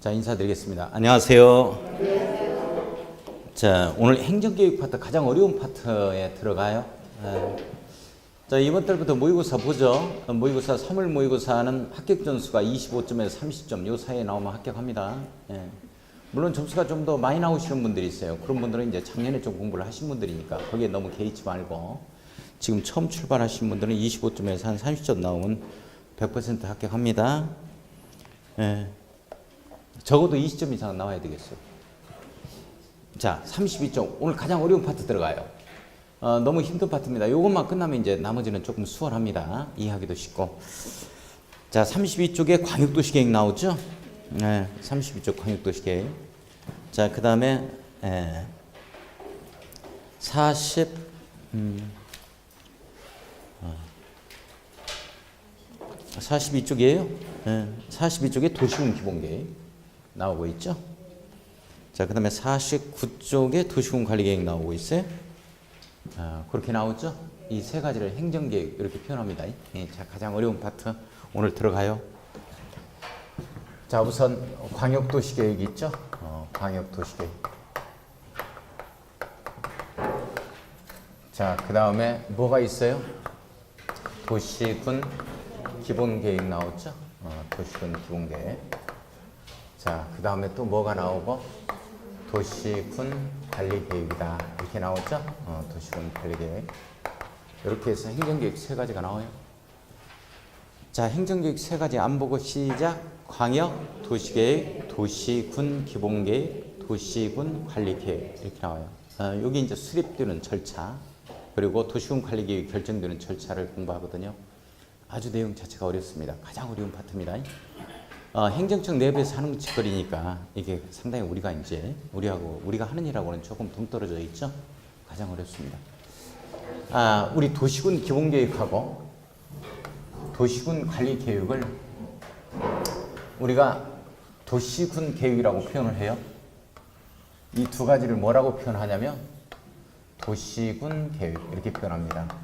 자, 인사드리겠습니다. 안녕하세요. 자, 오늘 행정교육 파트 가장 어려운 파트에 들어가요. 자, 이번 달부터 모의고사 보죠. 모의고사 3월 모의고사는 합격 점수가 25점에서 30점 요 사이에 나오면 합격합니다. 물론 점수가 좀 더 많이 나오시는 분들이 있어요. 그런 분들은 이제 작년에 좀 공부를 하신 분들이니까 거기에 너무 개의치 말고 지금 처음 출발하신 분들은 25점에서 한 30점 나오면 100% 합격합니다. 적어도 20점 이상은 나와야 되겠어요. 자, 32점. 오늘 가장 어려운 파트 들어가요. 너무 힘든 파트입니다. 이것만 끝나면 이제 나머지는 조금 수월합니다. 이해하기도 쉽고. 자, 32쪽에 광역도시계획 나오죠? 32쪽 광역도시계획. 자, 그 다음에 42쪽이에요. 42쪽에 도시군 기본계획 나오고 있죠. 자, 그 다음에 49쪽에 도시군 관리계획 나오고 있어요. 그렇게 나오죠. 이 세 가지를 행정계획 이렇게 표현합니다. 자, 가장 어려운 파트 오늘 들어가요. 자, 우선 광역도시계획 있죠. 광역도시계획. 자, 그 다음에 뭐가 있어요? 도시군 기본계획 나오죠. 도시군 기본계획. 자, 그 다음에 또 뭐가 나오고? 도시군 관리계획이다. 이렇게 나오죠? 도시군 관리계획. 이렇게 해서 행정계획 세 가지가 나와요. 자, 행정계획 세 가지 안 보고 시작. 광역, 도시계획, 도시군 기본계획, 도시군 관리계획. 이렇게 나와요. 여기 이제 수립되는 절차, 그리고 도시군 관리계획 결정되는 절차를 공부하거든요. 아주 내용 자체가 어렵습니다. 가장 어려운 파트입니다. 행정청 내부에서 하는 짓거리니까 이게 상당히 우리가 하는 일하고는 조금 동떨어져 있죠. 가장 어렵습니다. 우리 도시군 기본계획하고 도시군 관리계획을 우리가 도시군 계획이라고 표현을 해요. 이 두 가지를 뭐라고 표현하냐면 도시군 계획 이렇게 표현합니다.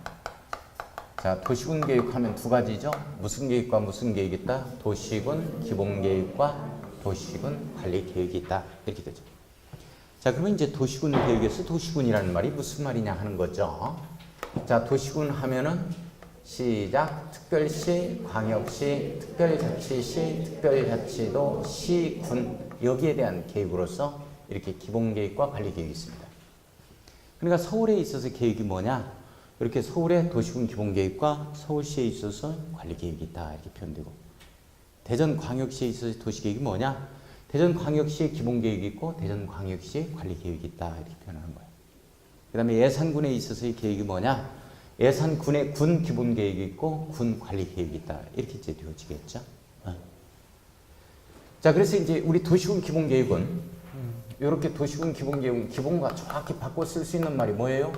자, 도시군 계획하면 두 가지죠. 무슨 계획과 무슨 계획이 있다? 도시군 기본계획과 도시군 관리계획이 있다. 이렇게 되죠. 자, 그러면 이제 도시군 계획에서 도시군이라는 말이 무슨 말이냐 하는 거죠. 자, 도시군 하면은 시작. 특별시, 광역시, 특별자치시, 특별자치도, 시군 여기에 대한 계획으로서 이렇게 기본계획과 관리계획이 있습니다. 그러니까 서울에 있어서 계획이 뭐냐? 이렇게 서울의 도시군 기본계획과 서울시에 있어서 관리계획이 있다. 이렇게 표현되고, 대전광역시에 있어서 도시계획이 뭐냐? 대전광역시에 기본계획이 있고 대전광역시에 관리계획이 있다. 이렇게 표현하는 거예요. 그 다음에 예산군에 있어서의 계획이 뭐냐? 예산군에 군 기본계획이 있고 군 관리계획이 있다. 이렇게 이제 되어지겠죠. 자, 그래서 이제 우리 도시군 기본계획은 이렇게 도시군 기본계획은 기본과 정확히 바꿔 쓸 수 있는 말이 뭐예요?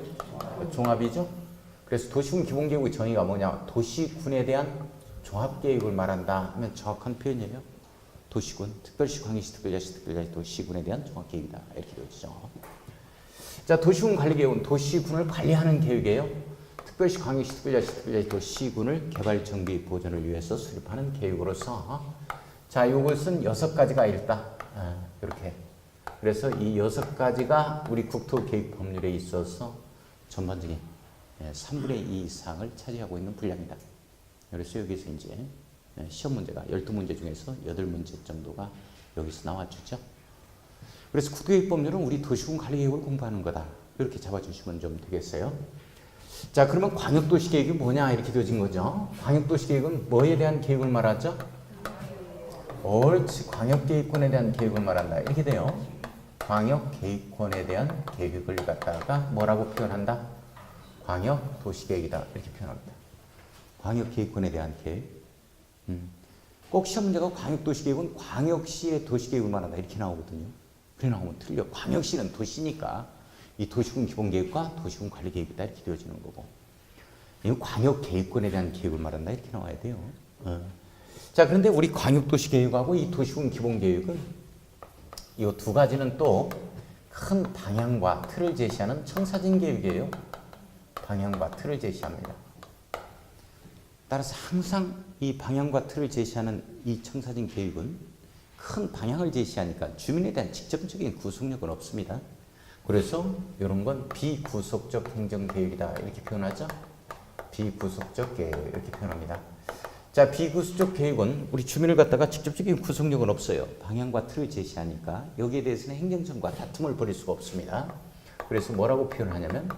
종합이죠. 그래서 도시군 기본계획의 정의가 뭐냐? 도시군에 대한 종합계획을 말한다 하면 정확한 표현이에요. 도시군, 특별시, 광역시, 특별자치, 도시군에 대한 종합계획이다. 이렇게 되어지죠. 자, 도시군 관리계획은 도시군을 관리하는 계획이에요. 특별시, 광역시, 특별자치, 도시군을 개발, 정비, 보존을 위해서 수립하는 계획으로서 자, 이것은 6가지가 있다. 이렇게. 그래서 이 6가지가 우리 국토계획법률에 있어서 전반적인 3분의 2 이상을 차지하고 있는 분량이다. 그래서 여기서 이제 시험 문제가 12문제 중에서 8문제 정도가 여기서 나와주죠. 그래서 국토계획법률은 우리 도시군 관리계획을 공부하는 거다. 이렇게 잡아주시면 좀 되겠어요. 자, 그러면 광역도시계획이 뭐냐? 이렇게 되어진 거죠. 광역도시계획은 뭐에 대한 계획을 말하죠? 옳지. 광역계획권에 대한 계획을 말한다. 이렇게 돼요. 광역계획권에 대한 계획을 갖다가 뭐라고 표현한다? 광역도시계획이다. 이렇게 표현합니다. 광역계획권에 대한 계획. 꼭 시험 문제가 광역도시계획은 광역시의 도시계획을 말한다. 이렇게 나오거든요. 그래 나오면 틀려. 광역시는 도시니까 이 도시군 기본계획과 도시군 관리계획이다. 이렇게 되어지는 거고. 이건 광역계획권에 대한 계획을 말한다. 이렇게 나와야 돼요. 자, 그런데 우리 광역도시계획하고 이 도시군 기본계획은 이 두 가지는 또 큰 방향과 틀을 제시하는 청사진 계획이에요. 방향과 틀을 제시합니다. 따라서 항상 이 방향과 틀을 제시하는 이 청사진 계획은 큰 방향을 제시하니까 주민에 대한 직접적인 구속력은 없습니다. 그래서 이런 건 비구속적 행정계획이다 이렇게 표현하죠. 비구속적 계획 이렇게 표현합니다. 자, 비구속적 계획은 우리 주민을 갖다가 직접적인 구속력은 없어요. 방향과 틀을 제시하니까 여기에 대해서는 행정청과 다툼을 벌일 수가 없습니다. 그래서 뭐라고 표현하냐면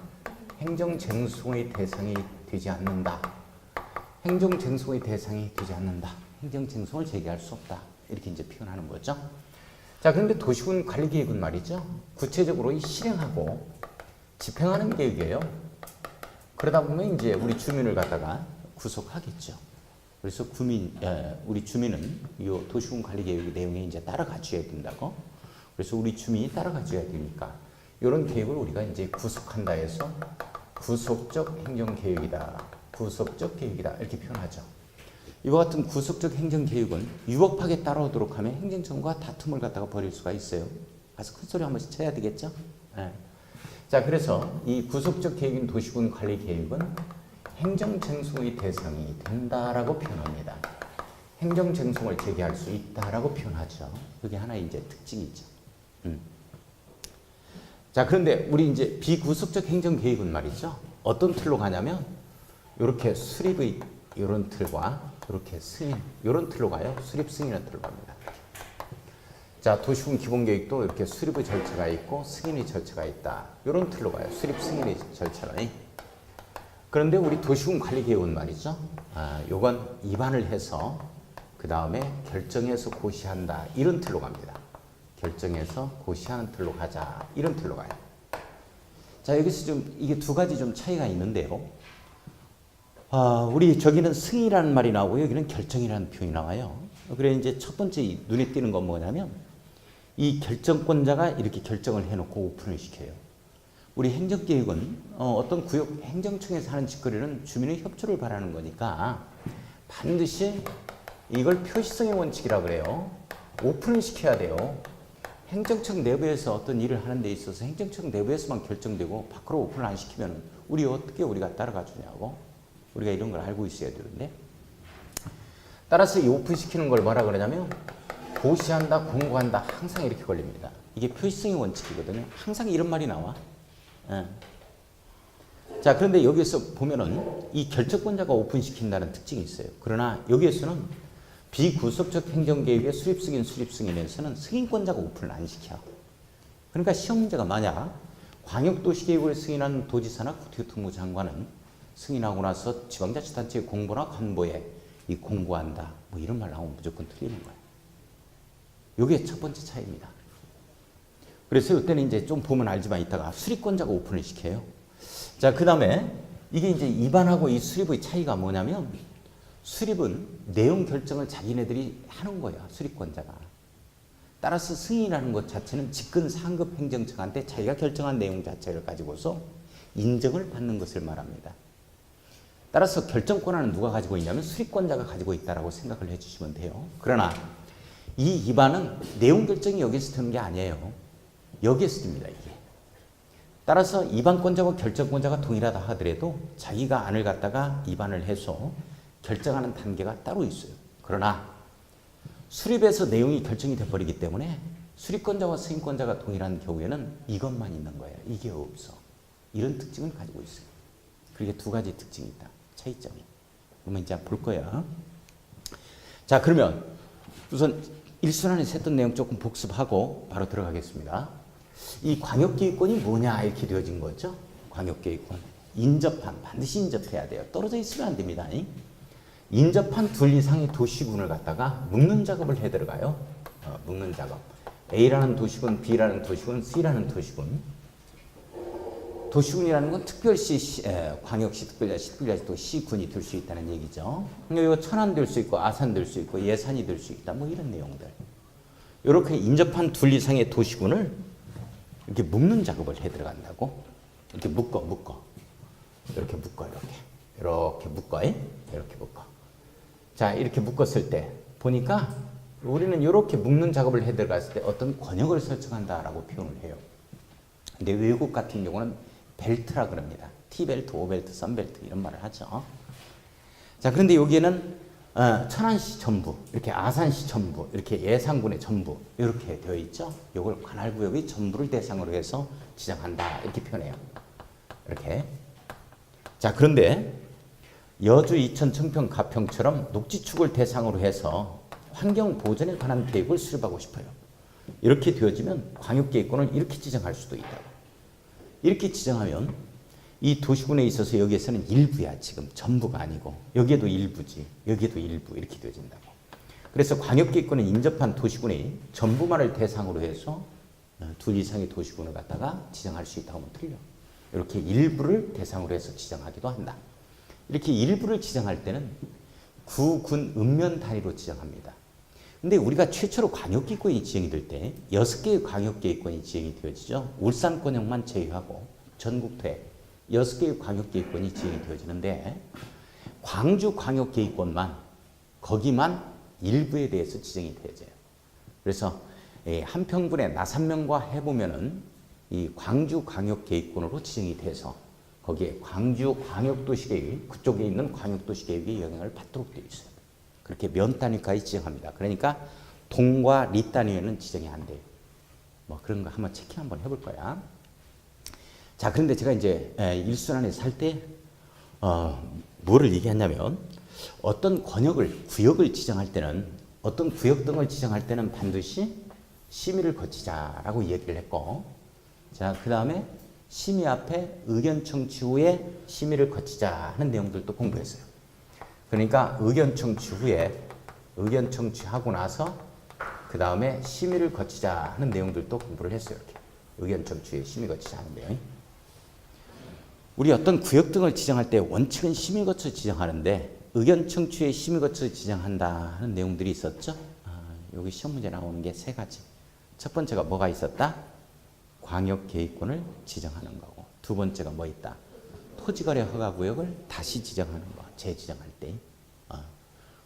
행정쟁송의 대상이 되지 않는다. 행정쟁송의 대상이 되지 않는다. 행정쟁송을 제기할 수 없다. 이렇게 이제 표현하는 거죠. 자, 그런데 도시군 관리계획은 말이죠. 구체적으로 이 실행하고 집행하는 계획이에요. 그러다 보면 이제 우리 주민을 갖다가 구속하겠죠. 그래서 우리 주민은 이 도시군 관리계획의 내용에 이제 따라가 줘야 된다고. 그래서 우리 주민이 따라가 줘야 되니까 이런 계획을 우리가 이제 구속한다 해서 구속적 행정계획이다. 구속적 계획이다. 이렇게 표현하죠. 이와 같은 구속적 행정계획은 유법하게 따라오도록 하면 행정청과 다툼을 갖다가 벌일 수가 있어요. 가서 큰 소리 한 번씩 쳐야 되겠죠? 네. 자, 그래서 이 구속적 계획인 도시군 관리 계획은 행정쟁송의 대상이 된다라고 표현합니다. 행정쟁송을 제기할 수 있다라고 표현하죠. 그게 하나의 이제 특징이죠. 자, 그런데 우리 이제 비구속적 행정계획은 말이죠. 어떤 틀로 가냐면 이렇게 수립의 이런 틀과 이렇게 승인 이런 틀로 가요. 수립 승인의 틀로 갑니다. 자, 도시군 기본계획도 이렇게 수립의 절차가 있고 승인의 절차가 있다. 이런 틀로 가요. 수립 승인의 절차는. 그런데 우리 도시군 관리계획은 말이죠. 요건 입안을 해서 그 다음에 결정해서 고시한다. 이런 틀로 갑니다. 결정해서 고시하는 틀로 가자. 이런 틀로 가요. 자, 여기서 좀 이게 두 가지 좀 차이가 있는데요. 우리 저기는 승인이라는 말이 나오고 여기는 결정이라는 표현이 나와요. 그래 이제 첫 번째 눈에 띄는 건 뭐냐면 이 결정권자가 이렇게 결정을 해놓고 오픈을 시켜요. 우리 행정계획은 어떤 구역 행정청에서 하는 짓거리는 주민의 협조를 바라는 거니까 반드시 이걸 표시성의 원칙이라 그래요. 오픈을 시켜야 돼요. 행정청 내부에서 어떤 일을 하는 데 있어서 행정청 내부에서만 결정되고 밖으로 오픈을 안 시키면 우리 어떻게 우리가 따라가 주냐고. 우리가 이런 걸 알고 있어야 되는데 따라서 이 오픈시키는 걸 뭐라 그러냐면 고시한다, 공고한다 항상 이렇게 걸립니다. 이게 표시성의 원칙이거든요. 항상 이런 말이 나와. 자, 그런데 여기에서 보면은 이 결정권자가 오픈시킨다는 특징이 있어요. 그러나 여기에서는 비구속적 행정계획의 수립승인에서는 승인권자가 오픈을 안 시켜. 그러니까 시험 문제가 만약 광역도시계획을 승인한 도지사나 국토교통부 장관은 승인하고 나서 지방자치단체의 공보나 관보에 이 공고한다. 뭐 이런 말 나오면 무조건 틀리는 거예요. 이게 첫 번째 차이입니다. 그래서 이때는 이제 좀 보면 알지만 이따가 수립권자가 오픈을 시켜요. 자, 그 다음에 이게 이제 입안하고 이 수립의 차이가 뭐냐면 수립은 내용 결정을 자기네들이 하는 거야. 수립권자가. 따라서 승인이라는 것 자체는 직근 상급 행정청한테 자기가 결정한 내용 자체를 가지고서 인정을 받는 것을 말합니다. 따라서 결정권한은 누가 가지고 있냐면 수립권자가 가지고 있다라고 생각을 해주시면 돼요. 그러나 이 입안은 내용 결정이 여기서 되는 게 아니에요. 여기에서 됩니다. 이게. 따라서 입안권자와 결정권자가 동일하다 하더라도 자기가 안을 갖다가 입안을 해서 결정하는 단계가 따로 있어요. 그러나 수립에서 내용이 결정이 돼버리기 때문에 수립권자와 승인권자가 동일한 경우에는 이것만 있는 거예요. 이게 없어. 이런 특징을 가지고 있어요. 그게 두 가지 특징이 있다. 차이점이. 그러면 이제 볼 거야. 자, 그러면 우선 1순환에서 했던 내용 조금 복습하고 바로 들어가겠습니다. 이 광역계획권이 뭐냐 이렇게 되어진 거죠. 광역계획권. 인접한, 반드시 인접해야 돼요. 떨어져 있으면 안 됩니다. 인접한 둘 이상의 도시군을 갖다가 묶는 작업을 해 들어가요. 묶는 작업. A라는 도시군, B라는 도시군, C라는 도시군. 도시군이라는 건 특별시, 광역시, 특별시, 특별시 또 시군이 될 수 있다는 얘기죠. 이거 천안 될 수 있고 아산 될 수 있고 예산이 될 수 있다. 뭐 이런 내용들. 이렇게 인접한 둘 이상의 도시군을 이렇게 묶는 작업을 해 들어간다고. 이렇게 묶어. 이렇게 묶어. 이렇게 묶어. 이렇게 묶어. 자, 이렇게 묶었을 때 보니까 우리는 이렇게 묶는 작업을 해 들어갔을 때 어떤 권역을 설정한다라고 표현을 해요. 근데 외국 같은 경우는 벨트라 그럽니다. T벨트, O벨트, 썬벨트 이런 말을 하죠. 자, 그런데 여기에는 천안시 전부, 이렇게 아산시 전부, 이렇게 예산군의 전부 이렇게 되어 있죠. 이걸 관할구역의 전부를 대상으로 해서 지정한다 이렇게 표현해요. 이렇게. 자, 그런데 여주, 이천, 청평, 가평처럼 녹지축을 대상으로 해서 환경 보전에 관한 계획을 수립하고 싶어요. 이렇게 되어지면 광역계획권을 이렇게 지정할 수도 있다. 이렇게 지정하면 이 도시군에 있어서 여기에서는 일부야. 지금 전부가 아니고 여기에도 일부지, 여기에도 일부 이렇게 되어진다고. 그래서 광역계획권에 인접한 도시군의 전부만을 대상으로 해서 둘 이상의 도시군을 갖다가 지정할 수 있다고 하면 틀려. 이렇게 일부를 대상으로 해서 지정하기도 한다. 이렇게 일부를 지정할 때는 구, 군, 읍면 단위로 지정합니다. 근데 우리가 최초로 광역계획권이 지정이 될 때 6개의 광역계획권이 지정이 되어지죠. 울산권역만 제외하고 전국토에 6개의 광역계획권이 지정이 되어지는데 광주 광역계획권만 거기만 일부에 대해서 지정이 되어져요. 그래서 한평군의 나산면과 해보면은 이 광주 광역계획권으로 지정이 돼서 거기에 광주 광역도시계획 그쪽에 있는 광역도시계획의 영향을 받도록 되어 있어요. 그렇게 면 단위까지 지정합니다. 그러니까 동과 리 단위에는 지정이 안 돼요. 뭐 그런 거 한번 체킹 한번 해볼 거야. 자, 그런데 제가 이제 일순환에서 할 때 뭐를 얘기했냐면 어떤 구역을 지정할 때는 어떤 구역 등을 지정할 때는 반드시 심의를 거치자라고 얘기를 했고, 자, 그 다음에 심의 앞에 의견 청취 후에 심의를 거치자 하는 내용들도 공부했어요. 그러니까 의견 청취하고 나서 그 다음에 심의를 거치자 하는 내용들도 공부를 했어요. 이렇게 의견 청취 후에 심의 거치자 하는데요. 우리 어떤 구역 등을 지정할 때 원칙은 심의 거쳐 지정하는데 의견 청취 후에 심의 거쳐 지정한다 하는 내용들이 있었죠. 여기 시험 문제 나오는 게 3가지. 첫 번째가 뭐가 있었다? 광역계획권을 지정하는 거고, 두 번째가 뭐 있다? 토지거래 허가구역을 다시 지정하는 거, 재지정할 때.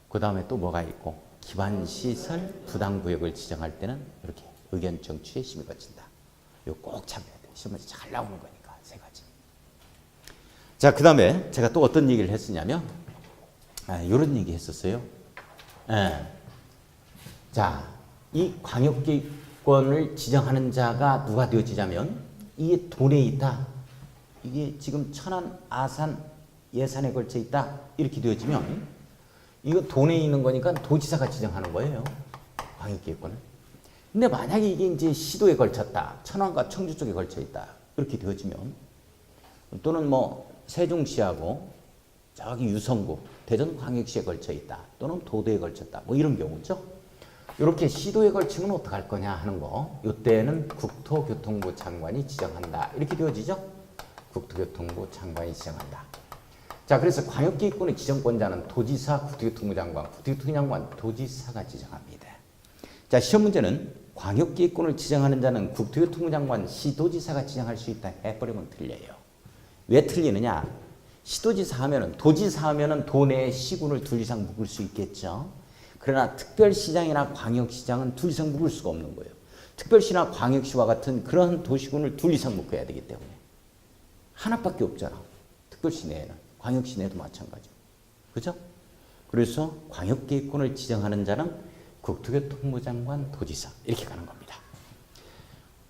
그 다음에 또 뭐가 있고, 기반시설 부담구역을 지정할 때는 이렇게 의견 청취에 심의 거친다. 이거 꼭 참여해야 돼. 시험에 잘 나오는 거니까 3가지. 자, 그 다음에 제가 또 어떤 얘기를 했었냐면, 이런 얘기 했었어요. 자, 이 광역계획권을 지정하는 자가 누가 되어지자면 이게 도내에 있다. 이게 지금 천안, 아산, 예산에 걸쳐 있다. 이렇게 되어지면 이거 도내에 있는 거니까 도지사가 지정하는 거예요. 광역계획권을. 근데 만약에 이게 이제 시도에 걸쳤다. 천안과 청주 쪽에 걸쳐 있다. 이렇게 되어지면 또는 뭐 세종시하고 저기 유성구, 대전광역시에 걸쳐 있다. 또는 도도에 걸쳤다. 뭐 이런 경우죠. 이렇게 시도에 걸치면 어떡할 거냐 하는 거. 이때는 국토교통부 장관이 지정한다. 이렇게 되어지죠. 국토교통부 장관이 지정한다. 자, 그래서 광역계획권의 지정권자는 도지사, 국토교통부 장관, 국토교통부 장관, 도지사가 지정합니다. 자, 시험 문제는 광역계획권을 지정하는 자는 국토교통부 장관, 시도지사가 지정할 수 있다 해버리면 틀려요. 왜 틀리느냐? 시도지사 하면은, 도지사 하면은 도내에 시군을 2 이상 묵을 수 있겠죠. 그러나 특별시장이나 광역시장은 2 이상 묵을 수가 없는 거예요. 특별시나 광역시와 같은 그런 도시군을 2 이상 묵어야 되기 때문에. 하나밖에 없잖아. 특별시 내에는. 광역시 내도 마찬가지고. 그죠? 그래서 광역계획권을 지정하는 자는 국토교통부 장관, 도지사 이렇게 가는 겁니다.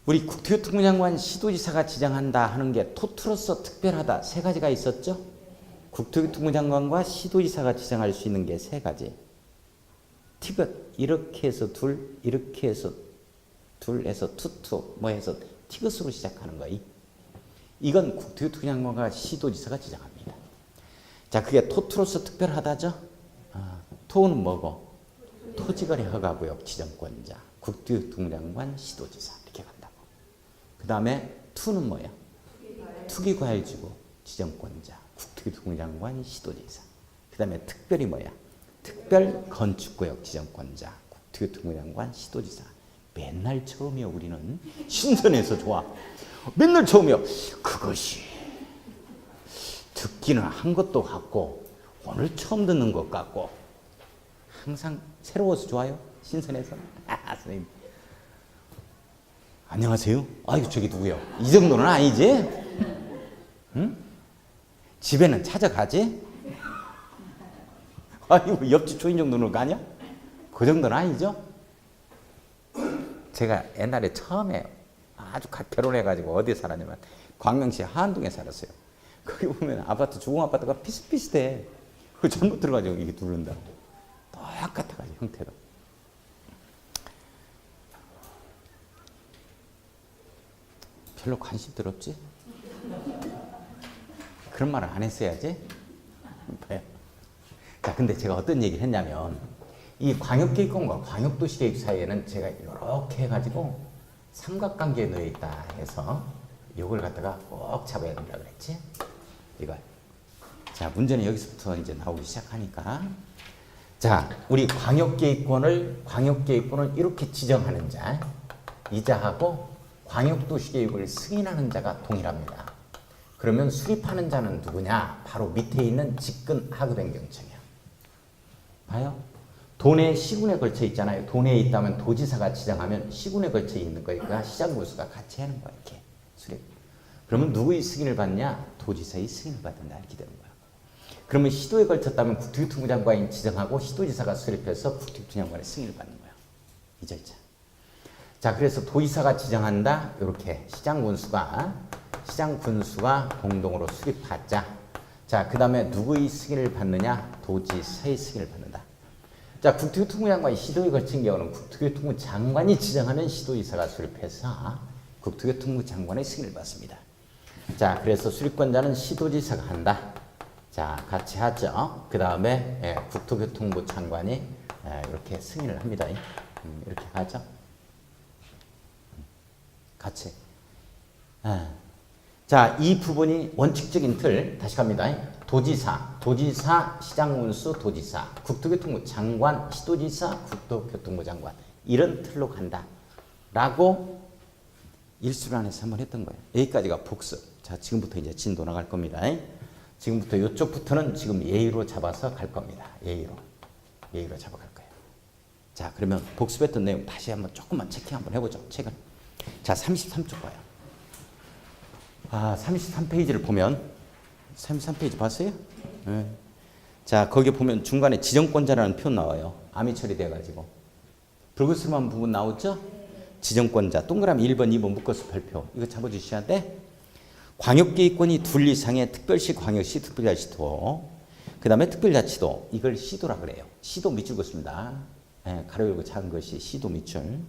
우리 국토교통부 장관, 시도지사가 지정한다 하는 게 토트로서 특별하다 3가지가 있었죠. 국토교통부 장관과 시도지사가 지정할 수 있는 게 3가지. 티귿 이렇게 해서 둘, 이렇게 해서 둘 해서 투투 뭐 해서 티귿으로 시작하는 거예요. 이건 국토교통부 장관과 시도지사가 지정합니다. 자, 그게 토트로서 특별하다죠. 토는 뭐고? 토지거래 허가구역 지정권자, 국토교통부 장관, 시도지사 이렇게 간다고. 그 다음에 투는 뭐야? 투기과열지구 지정권자, 국토교통부 장관, 시도지사. 그 다음에 특별히 뭐야? 특별건축구역 지정권자, 국토교통부 장관, 시도지사. 맨날 처음이야. 우리는 신선해서 좋아. 맨날 처음이야. 그것이 듣기는 한 것도 같고 오늘 처음 듣는 것 같고 항상 새로워서 좋아요. 신선해서. 선생님 안녕하세요. 아이고 저기 누구요? 이 정도는 아니지? 응? 집에는 찾아가지? 아이고, 옆집 초인 정도는 거 아니야? 그 정도는 아니죠? 제가 옛날에 처음에 아주 갓 결혼해가지고 어디에 살았냐면 광명시 하안동에 살았어요. 거기 보면 아파트, 주공 아파트가 비슷비슷해. 그 잘못 들어가지고 이게 누른다. 똑같아가지고 형태도. 별로 관심들 없지? 그런 말을 안 했어야지. 자, 근데 제가 어떤 얘기를 했냐면 이 광역계획권과 광역도시계획 사이에는 제가 이렇게 해가지고 삼각관계에 놓여 있다 해서 이걸 갖다가 꼭 잡아야 된다 그랬지? 이걸. 자, 문제는 여기서부터 이제 나오기 시작하니까. 자, 우리 광역계획권을 이렇게 지정하는 자, 이 자하고 광역도시계획을 승인하는 자가 동일합니다. 그러면 수립하는 자는 누구냐? 바로 밑에 있는 직근 하급행정청이야. 봐요. 도내 시군에 걸쳐 있잖아요. 도내에 있다면 도지사가 지정하면 시군에 걸쳐 있는 거니까 시장군수가 같이 하는 거야. 이렇게 수립. 그러면 누구의 승인을 받냐? 도지사의 승인을 받는다. 이렇게 되는 거야. 그러면 시도에 걸쳤다면 국토교통부 장관이 지정하고 시도지사가 수립해서 국토교통부 장관의 승인을 받는 거야. 이 절차. 자, 그래서 도지사가 지정한다. 이렇게 시장군수가 공동으로 수립하자. 자, 그 다음에 누구의 승인을 받느냐? 도지사의 승인을 받는다. 자, 국토교통부 장관이 시도에 걸친 경우는 국토교통부 장관이 지정하면 시도지사가 수립해서 국토교통부 장관의 승인을 받습니다. 자, 그래서 수립권자는 시도지사가 한다. 자, 같이 하죠. 그 다음에 국토교통부 장관이 이렇게 승인을 합니다. 이렇게 하죠. 같이. 자, 이 부분이 원칙적인 틀, 다시 갑니다. 도지사, 시장군수, 도지사, 국토교통부 장관, 시도지사, 국토교통부 장관. 이런 틀로 간다. 라고 일수를 안에서 한번 했던 거예요. 여기까지가 복습. 자, 지금부터 이제 진도 나갈 겁니다. 지금부터 이쪽부터는 지금 예의로 잡아서 갈 겁니다. 예의로 잡아갈 거예요. 자, 그러면 복습했던 내용 다시 한번 조금만 체킹 한번 해보죠. 책을. 자, 33쪽 봐요. 33페이지를 보면 33페이지 봤어요? 네. 자, 거기 보면 중간에 지정권자라는 표현 나와요. 암이 처리돼가지고. 불그스름한 부분 나오죠? 지정권자. 동그라미 1번, 2번 묶어서 별표. 이거 잡아주셔야 돼. 광역계획권이 둘 이상의 특별시, 광역시, 특별자치도. 그 다음에 특별자치도. 이걸 시도라 그래요. 시도 밑줄 긋습니다. 네, 가로 열고 작은 것이 시도 밑줄.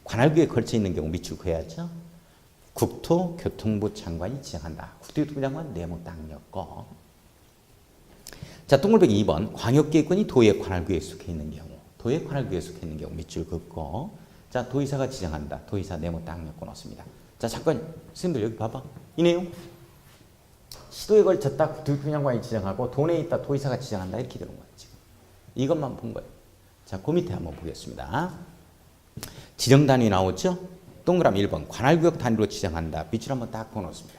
관할구에 걸쳐 있는 경우 밑줄 그어야죠. 국토교통부 장관이 지정한다. 국토교통부 장관 네모 딱 엮고. 자, 동글배기 2번. 광역계획권이 도의 관할구에 속해 있는 경우. 도의 관할구에 속해 있는 경우 밑줄 긋고. 자, 도의사가 지정한다. 도의사 네모 딱 엮고 넣습니다. 자, 잠깐 선생님들 여기 봐봐. 이 내용. 시도에 걸쳤다. 국토교통부 장관이 지정하고 도내에 있다. 도의사가 지정한다. 이렇게 되는 거야. 지금. 이것만 본 거예요. 자, 그 밑에 한번 보겠습니다. 지정단위 나오죠? 동그라미 1번 관할구역 단위로 지정한다. 밑줄 한번 딱 그어놓습니다.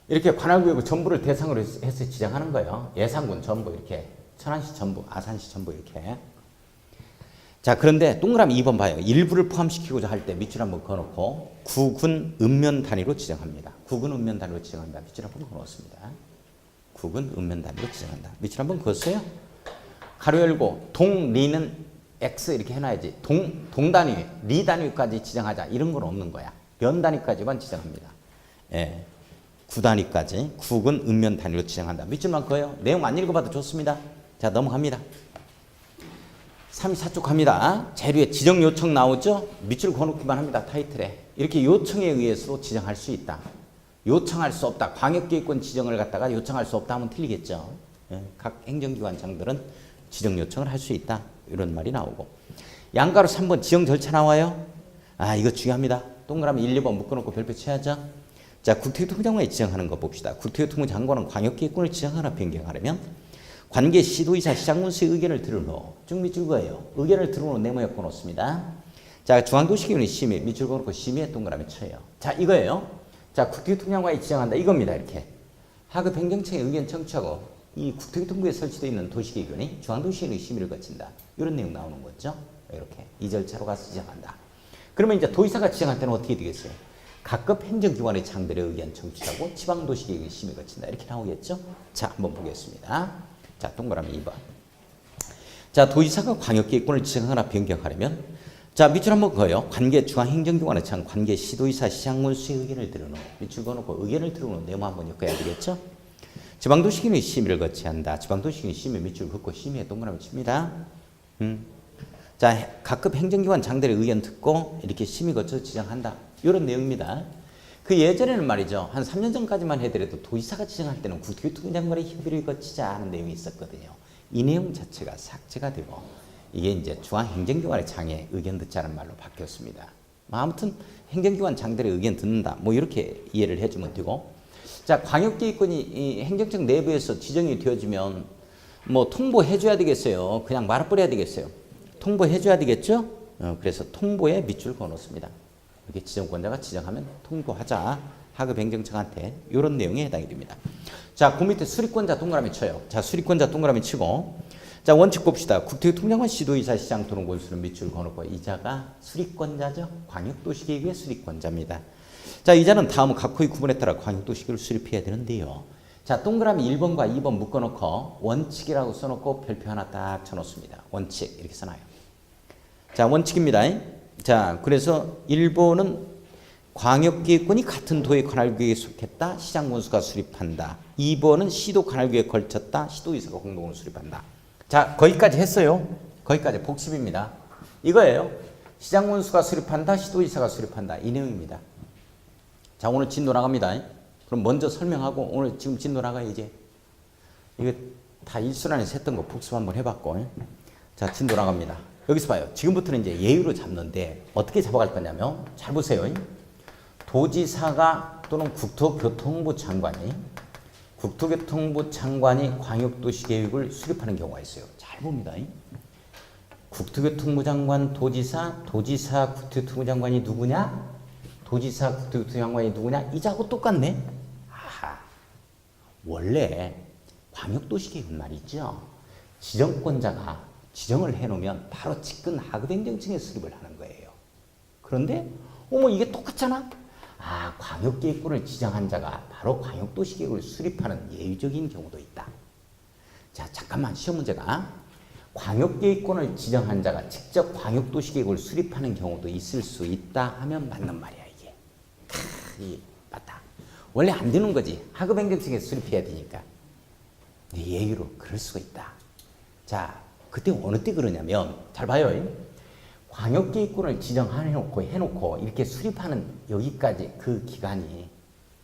이렇게 관할구역 전부를 대상으로 해서 지정하는 거예요. 예산군 전부 이렇게 천안시 전부, 아산시 전부 이렇게. 자, 그런데 동그라미 2번 봐요. 일부를 포함시키고자 할 때 밑줄 한번 그어놓고 구군 읍면 단위로 지정합니다. 구군 읍면 단위로 지정한다. 밑줄 한번 그어놓습니다. 구군 읍면 단위로 지정한다. 밑줄 한번 그었어요. 가로 열고 동리는 X 이렇게 해놔야지. 동 단위, 리 단위까지 지정하자. 이런 건 없는 거야. 면 단위까지만 지정합니다. 예. 구 단위까지. 구군 읍면 단위로 지정한다. 밑줄만 그어요. 내용 안 읽어봐도 좋습니다. 자, 넘어갑니다. 34쪽 갑니다. 재료에 지정 요청 나오죠? 밑줄 그어놓기만 합니다. 타이틀에. 이렇게 요청에 의해서 지정할 수 있다. 요청할 수 없다. 광역계획권 지정을 갖다가 요청할 수 없다 하면 틀리겠죠. 예. 각 행정기관장들은 지정 요청을 할 수 있다. 이런 말이 나오고. 양가로 3번 지정 절차 나와요. 이거 중요합니다. 동그라미 1, 2번 묶어놓고 별표 쳐야죠. 자, 국토교통부 장관이 지정하는 거 봅시다. 국토교통부 장관은 광역계획권을 지정하거나 변경하려면 관계 시도의사 시장군수의 의견을 들은 후 쭉 밑줄 그어요. 의견을 들은 후 네모 엮어 놓습니다. 자, 중앙도시계획은 심의 밑줄 그어놓고 심의에 동그라미 쳐요. 자, 이거예요. 자, 국토교통부 장관이 지정한다. 이겁니다. 이렇게 하급 행정청의 의견 청취하고 이 국토교통부에 설치되어 있는 도시계획원이 중앙도시계획의 심의를 거친다. 이런 내용 나오는 거죠. 이렇게 이 절차로 가서 지정한다. 그러면 이제 도의사가 지정할 때는 어떻게 되겠어요? 각급 행정기관의 장들의 의견 청취하고 지방도시계획의 심의 거친다. 이렇게 나오겠죠? 자, 한번 보겠습니다. 자, 동그라미 2번. 자, 도지사가 광역계획권을 지정하거나 변경하려면 자, 밑줄 한번 그어요. 관계 중앙행정기관의 장, 관계 시도지사, 시장군수의 의견을 들어놓고 밑줄 그어놓고 의견을 들어놓은 네모 한번 엮어야 되겠죠? 지방도시계획의 심의를 거치한다. 지방도시계획의 심의 밑줄 긋고 심의에 동그라미 칩니다. 자, 각급 행정기관 장들의 의견 듣고 이렇게 심의 거쳐서 지정한다. 이런 내용입니다. 그 예전에는 말이죠. 한 3년 전까지만 해더라도 도지사가 지정할 때는 국토교통장관의 협의를 거치자 하는 내용이 있었거든요. 이 내용 자체가 삭제가 되고 이게 이제 중앙행정기관의 장의 의견 듣자는 말로 바뀌었습니다. 아무튼 행정기관 장들의 의견 듣는다. 뭐 이렇게 이해를 해주면 되고 자, 광역계획권이 이 행정청 내부에서 지정이 되어지면 뭐 통보해줘야 되겠어요. 그냥 말아버려야 되겠어요. 통보해줘야 되겠죠? 그래서 통보에 밑줄 그어놓습니다. 이렇게 지정권자가 지정하면 통보하자. 하급 행정청한테 이런 내용에 해당이 됩니다. 자, 그 밑에 수립권자 동그라미 쳐요. 자, 수립권자 동그라미 치고 자, 원칙 봅시다. 국토교통장관, 시도의사, 시장, 도농군수는 밑줄 그어놓고 이자가 수립권자죠. 광역도시계획의 수립권자입니다. 자, 이자는 다음 각호의 구분에 따라 광역도시계획을 수립해야 되는데요. 자, 동그라미 1번과 2번 묶어놓고 원칙이라고 써놓고 별표 하나 딱 쳐놓습니다. 원칙 이렇게 써놔요. 자, 원칙입니다. 자, 그래서 1번은 광역계획권이 같은 도의 관할구역에 속했다. 시장군수가 수립한다. 2번은 시도 관할구역에 걸쳤다. 시도의사가 공동으로 수립한다. 자, 거기까지 했어요. 거기까지 복습입니다. 이거예요. 시장군수가 수립한다. 시도의사가 수립한다. 이 내용입니다. 자, 오늘 진도 나갑니다. 그럼 먼저 설명하고 오늘 지금 진도 나가요. 이제 이거 다 일순환에서 했던 거 복습 한번 해봤고 자, 진도 나갑니다. 여기서 봐요. 지금부터는 이제 예유로 잡는데 어떻게 잡아갈 거냐면 잘 보세요. 도지사가 또는 국토교통부 장관이 광역도시계획을 수립하는 경우가 있어요. 잘 봅니다. 국토교통부 장관, 도지사, 국토교통부 장관이 누구냐? 도지사, 국토교통부 장관이 누구냐? 이자하고 똑같네. 아하. 원래 광역도시계획은 말이죠. 지정권자가 지정을 해놓으면 바로 직근 하급행정청에 수립을 하는 거예요. 그런데 어머 이게 똑같잖아. 아, 광역계획권을 지정한 자가 바로 광역도시계획을 수립하는 예외적인 경우도 있다. 자, 잠깐만 시험 문제가 광역계획권을 지정한 자가 직접 광역도시계획을 수립하는 경우도 있을 수 있다 하면 맞는 말이야 이게. 맞다. 원래 안 되는 거지. 하급행정청에 수립해야 되니까. 예외로 그럴 수가 있다. 자, 그때 어느 때 그러냐면 잘 봐요. 광역계획권을 지정해놓고 이렇게 수립하는 여기까지 그 기간이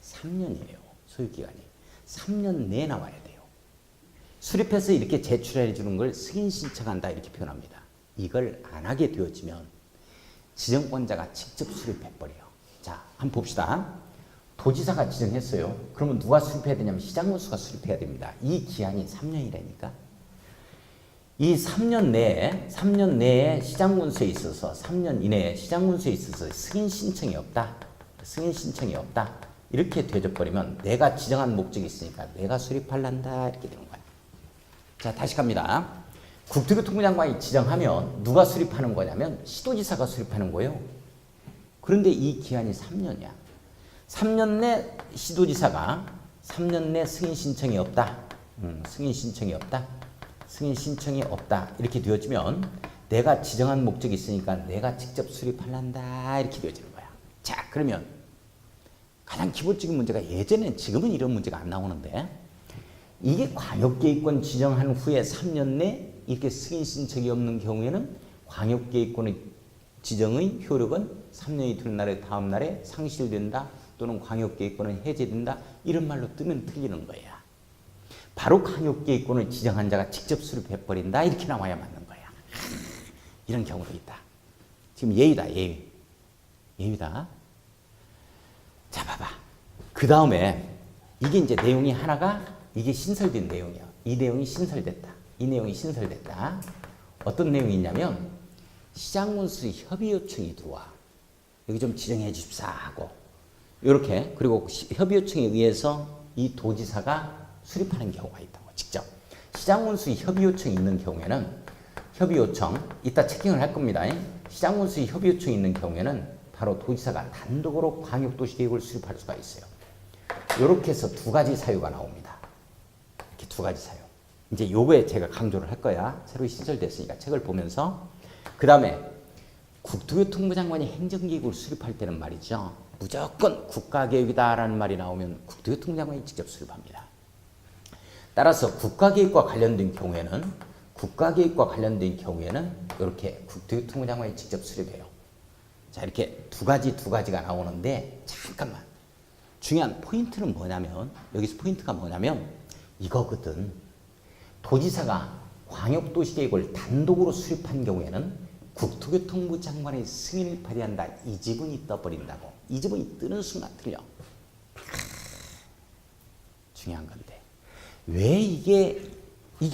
3년이에요. 소유기간이. 3년 내에 나와야 돼요. 수립해서 이렇게 제출해 주는 걸 승인 신청한다 이렇게 표현합니다. 이걸 안 하게 되어지면 지정권자가 직접 수립해버려요. 자, 한번 봅시다. 도지사가 지정했어요. 그러면 누가 수립해야 되냐면 시장군수가 수립해야 됩니다. 이 기한이 3년이라니까. 이 3년 내에 시장군수에 있어서 3년 이내에 시장군수에 있어서 승인 신청이 없다. 이렇게 되어버리면 내가 지정한 목적이 있으니까 내가 수립할란다 이렇게 되는 거야. 자, 다시 갑니다. 국토교통부 장관이 지정하면 누가 수립하는 거냐면 시도지사가 수립하는 거예요. 그런데 이 기한이 3년이야. 3년 내 시도지사가 3년 내 승인 신청이 없다. 승인 신청이 없다. 이렇게 되어지면 내가 지정한 목적이 있으니까 내가 직접 수립할란다. 이렇게 되어지는 거야. 자, 그러면 가장 기본적인 문제가 예전엔 지금은 이런 문제가 안 나오는데 이게 광역계획권 지정한 후에 3년 내 이렇게 승인 신청이 없는 경우에는 광역계획권의 지정의 효력은 3년이 될 날의 다음 날에 상실된다. 또는 광역계획권은 해제된다. 이런 말로 뜨면 틀리는 거야. 바로 광역계획권을 지정한 자가 직접 수립해버린다. 이렇게 나와야 맞는 거야. 이런 경우도 있다. 지금 예의다. 예의다. 자, 봐봐. 그 다음에 이게 이제 내용이 하나가 이게 신설된 내용이야. 이 내용이 신설됐다. 어떤 내용이 있냐면 시장군수 협의 요청이 들어와. 여기 좀 지정해 주십사 하고 이렇게 그리고 협의 요청에 의해서 이 도지사가 수립하는 경우가 있다고. 직접 시장군수 협의 요청이 있는 경우에는 협의 요청 이따 체킹을 할 겁니다. 시장군수 협의 요청이 있는 경우에는 바로 도지사가 단독으로 광역도시계획을 수립할 수가 있어요. 이렇게 해서 두 가지 사유가 나옵니다. 이렇게 두 가지 사유. 이제 요거에 제가 강조를 할 거야. 새로 신설됐으니까 책을 보면서. 그 다음에 국토교통부 장관이 행정계획을 수립할 때는 말이죠. 무조건 국가계획이다라는 말이 나오면 국토교통부 장관이 직접 수립합니다. 따라서 국가계획과 관련된 경우에는 이렇게 국토교통부 장관이 직접 수립해요. 자, 이렇게 두 가지가 나오는데 잠깐만. 중요한 포인트는 뭐냐면 여기서 포인트가 뭐냐면 이거거든. 도지사가 광역도시계획을 단독으로 수립한 경우에는 국토교통부 장관의 승인을 발휘한다. 이 지분이 떠버린다고. 이 지분이 뜨는 순간 틀려. 중요한 건데 왜 이게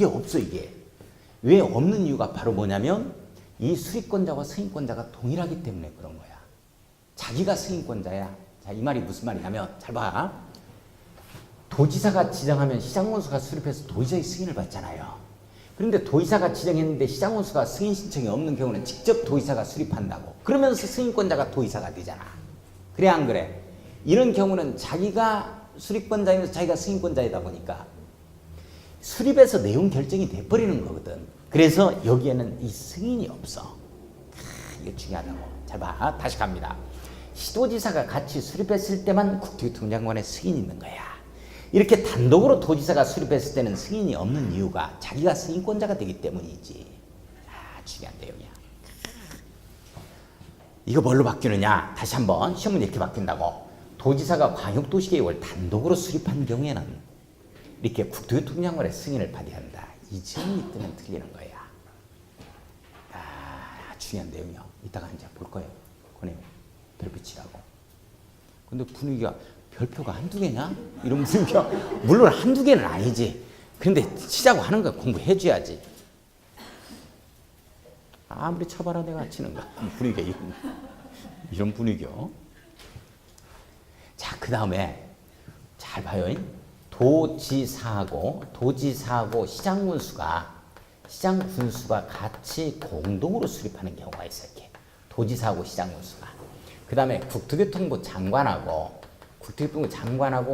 없어 이게. 왜 없는 이유가 바로 뭐냐면 이 수립권자와 승인권자가 동일하기 때문에 그런 거야. 자기가 승인권자야. 자, 이 말이 무슨 말이냐면 잘 봐. 도지사가 지정하면 시장원수가 수립해서 도지사의 승인을 받잖아요. 그런데 도지사가 지정했는데 시장원수가 승인 신청이 없는 경우는 직접 도지사가 수립한다고. 그러면서 승인권자가 도지사가 되잖아. 그래 안 그래? 이런 경우는 자기가 수립권자이면서 자기가 승인권자이다 보니까 수립에서 내용 결정이 돼버리는 거거든. 그래서 여기에는 이 승인이 없어. 이거 중요하다고. 잘 봐. 다시 갑니다. 시도지사가 같이 수립했을 때만 국토교통부 장관의 승인이 있는 거야. 이렇게 단독으로 도지사가 수립했을 때는 승인이 없는 이유가 자기가 승인권자가 되기 때문이지. 중요한 내용이야. 이거 뭘로 바뀌느냐? 다시 한번 시험 문제 이렇게 바뀐다고. 도지사가 광역도시계획을 단독으로 수립한 경우에는 이렇게 국토교통부 장관의 승인을 발휘한다. 이 점이 뜨면 틀리는 거야. 중요한 내용이요. 이따가 이제 볼 거예요. 그 내용 별빛이라고. 근데 분위기가 별표가 한두 개냐? 이런 분위기가 물론 한두 개는 아니지. 근데 치자고 하는 거 공부해줘야지. 아무리 쳐봐라 내가 치는 거. 분위기가 이런 분위기요. 자, 그 다음에 잘 봐요. 도지사하고 시장군수가 같이 공동으로 수립하는 경우가 있어요. 이렇게. 도지사하고 시장군수가. 그 다음에 국토교통부 장관하고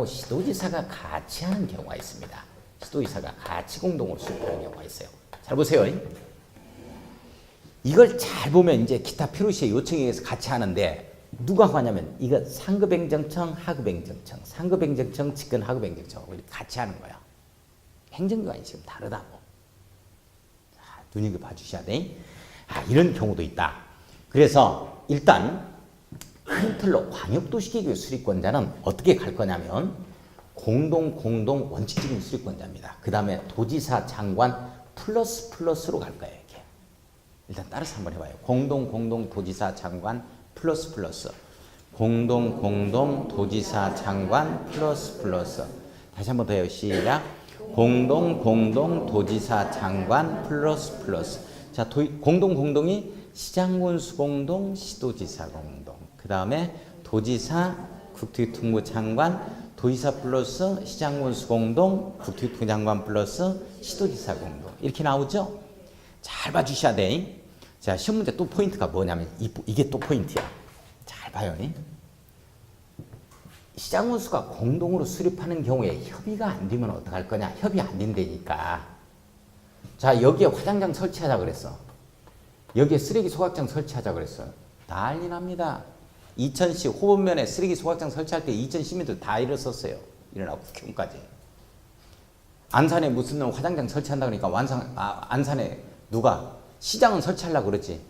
시도지사가 같이 하는 경우가 있습니다. 시도지사가 같이 공동으로 수립하는 경우가 있어요. 잘 보세요. 이걸 잘 보면 이제 기타 필요시에 요청에 의해서 같이 하는데 누가 하냐면 이거 상급행정청, 하급행정청, 상급행정청, 직근 하급행정청하고 이렇게 같이 하는 거야. 행정기관이 지금 다르다고. 자, 눈여겨봐 주셔야 돼. 이런 경우도 있다. 그래서 일단 큰 틀로 광역도시계획 수립권자는 어떻게 갈 거냐면 공동 원칙적인 수립권자입니다. 그 다음에 도지사 장관 플러스로 갈 거예요. 이렇게. 일단 따라서 한번 해봐요. 공동 도지사 장관 플러스 공동 도지사 장관 플러스 다시 한번 더 해요. 시작. 공동 도지사 장관 플러스 자, 공동이 시장군수 공동, 시도지사 공동. 그 다음에 도지사, 국토교통부 장관, 도지사 플러스 시장군수 공동, 국토교통부 장관 플러스 시도지사 공동. 이렇게 나오죠? 잘 봐주셔야 돼. 자, 시험 문제 또 포인트가 뭐냐면 이게 또 포인트야. 잘 봐요. 시장군수가 공동으로 수립하는 경우에 협의가 안 되면 어떡할 거냐? 협의 안 된다니까. 자, 여기에 화장장 설치하자 그랬어. 여기에 쓰레기 소각장 설치하자 그랬어요. 난리 납니다. 2010 호범면에 쓰레기 소각장 설치할 때 2010년도 다 일어섰어요. 일어나고 국회의원까지. 안산에 무슨 화장장 설치한다 그러니까 안산에 누가 시장은 설치하려고 그러지.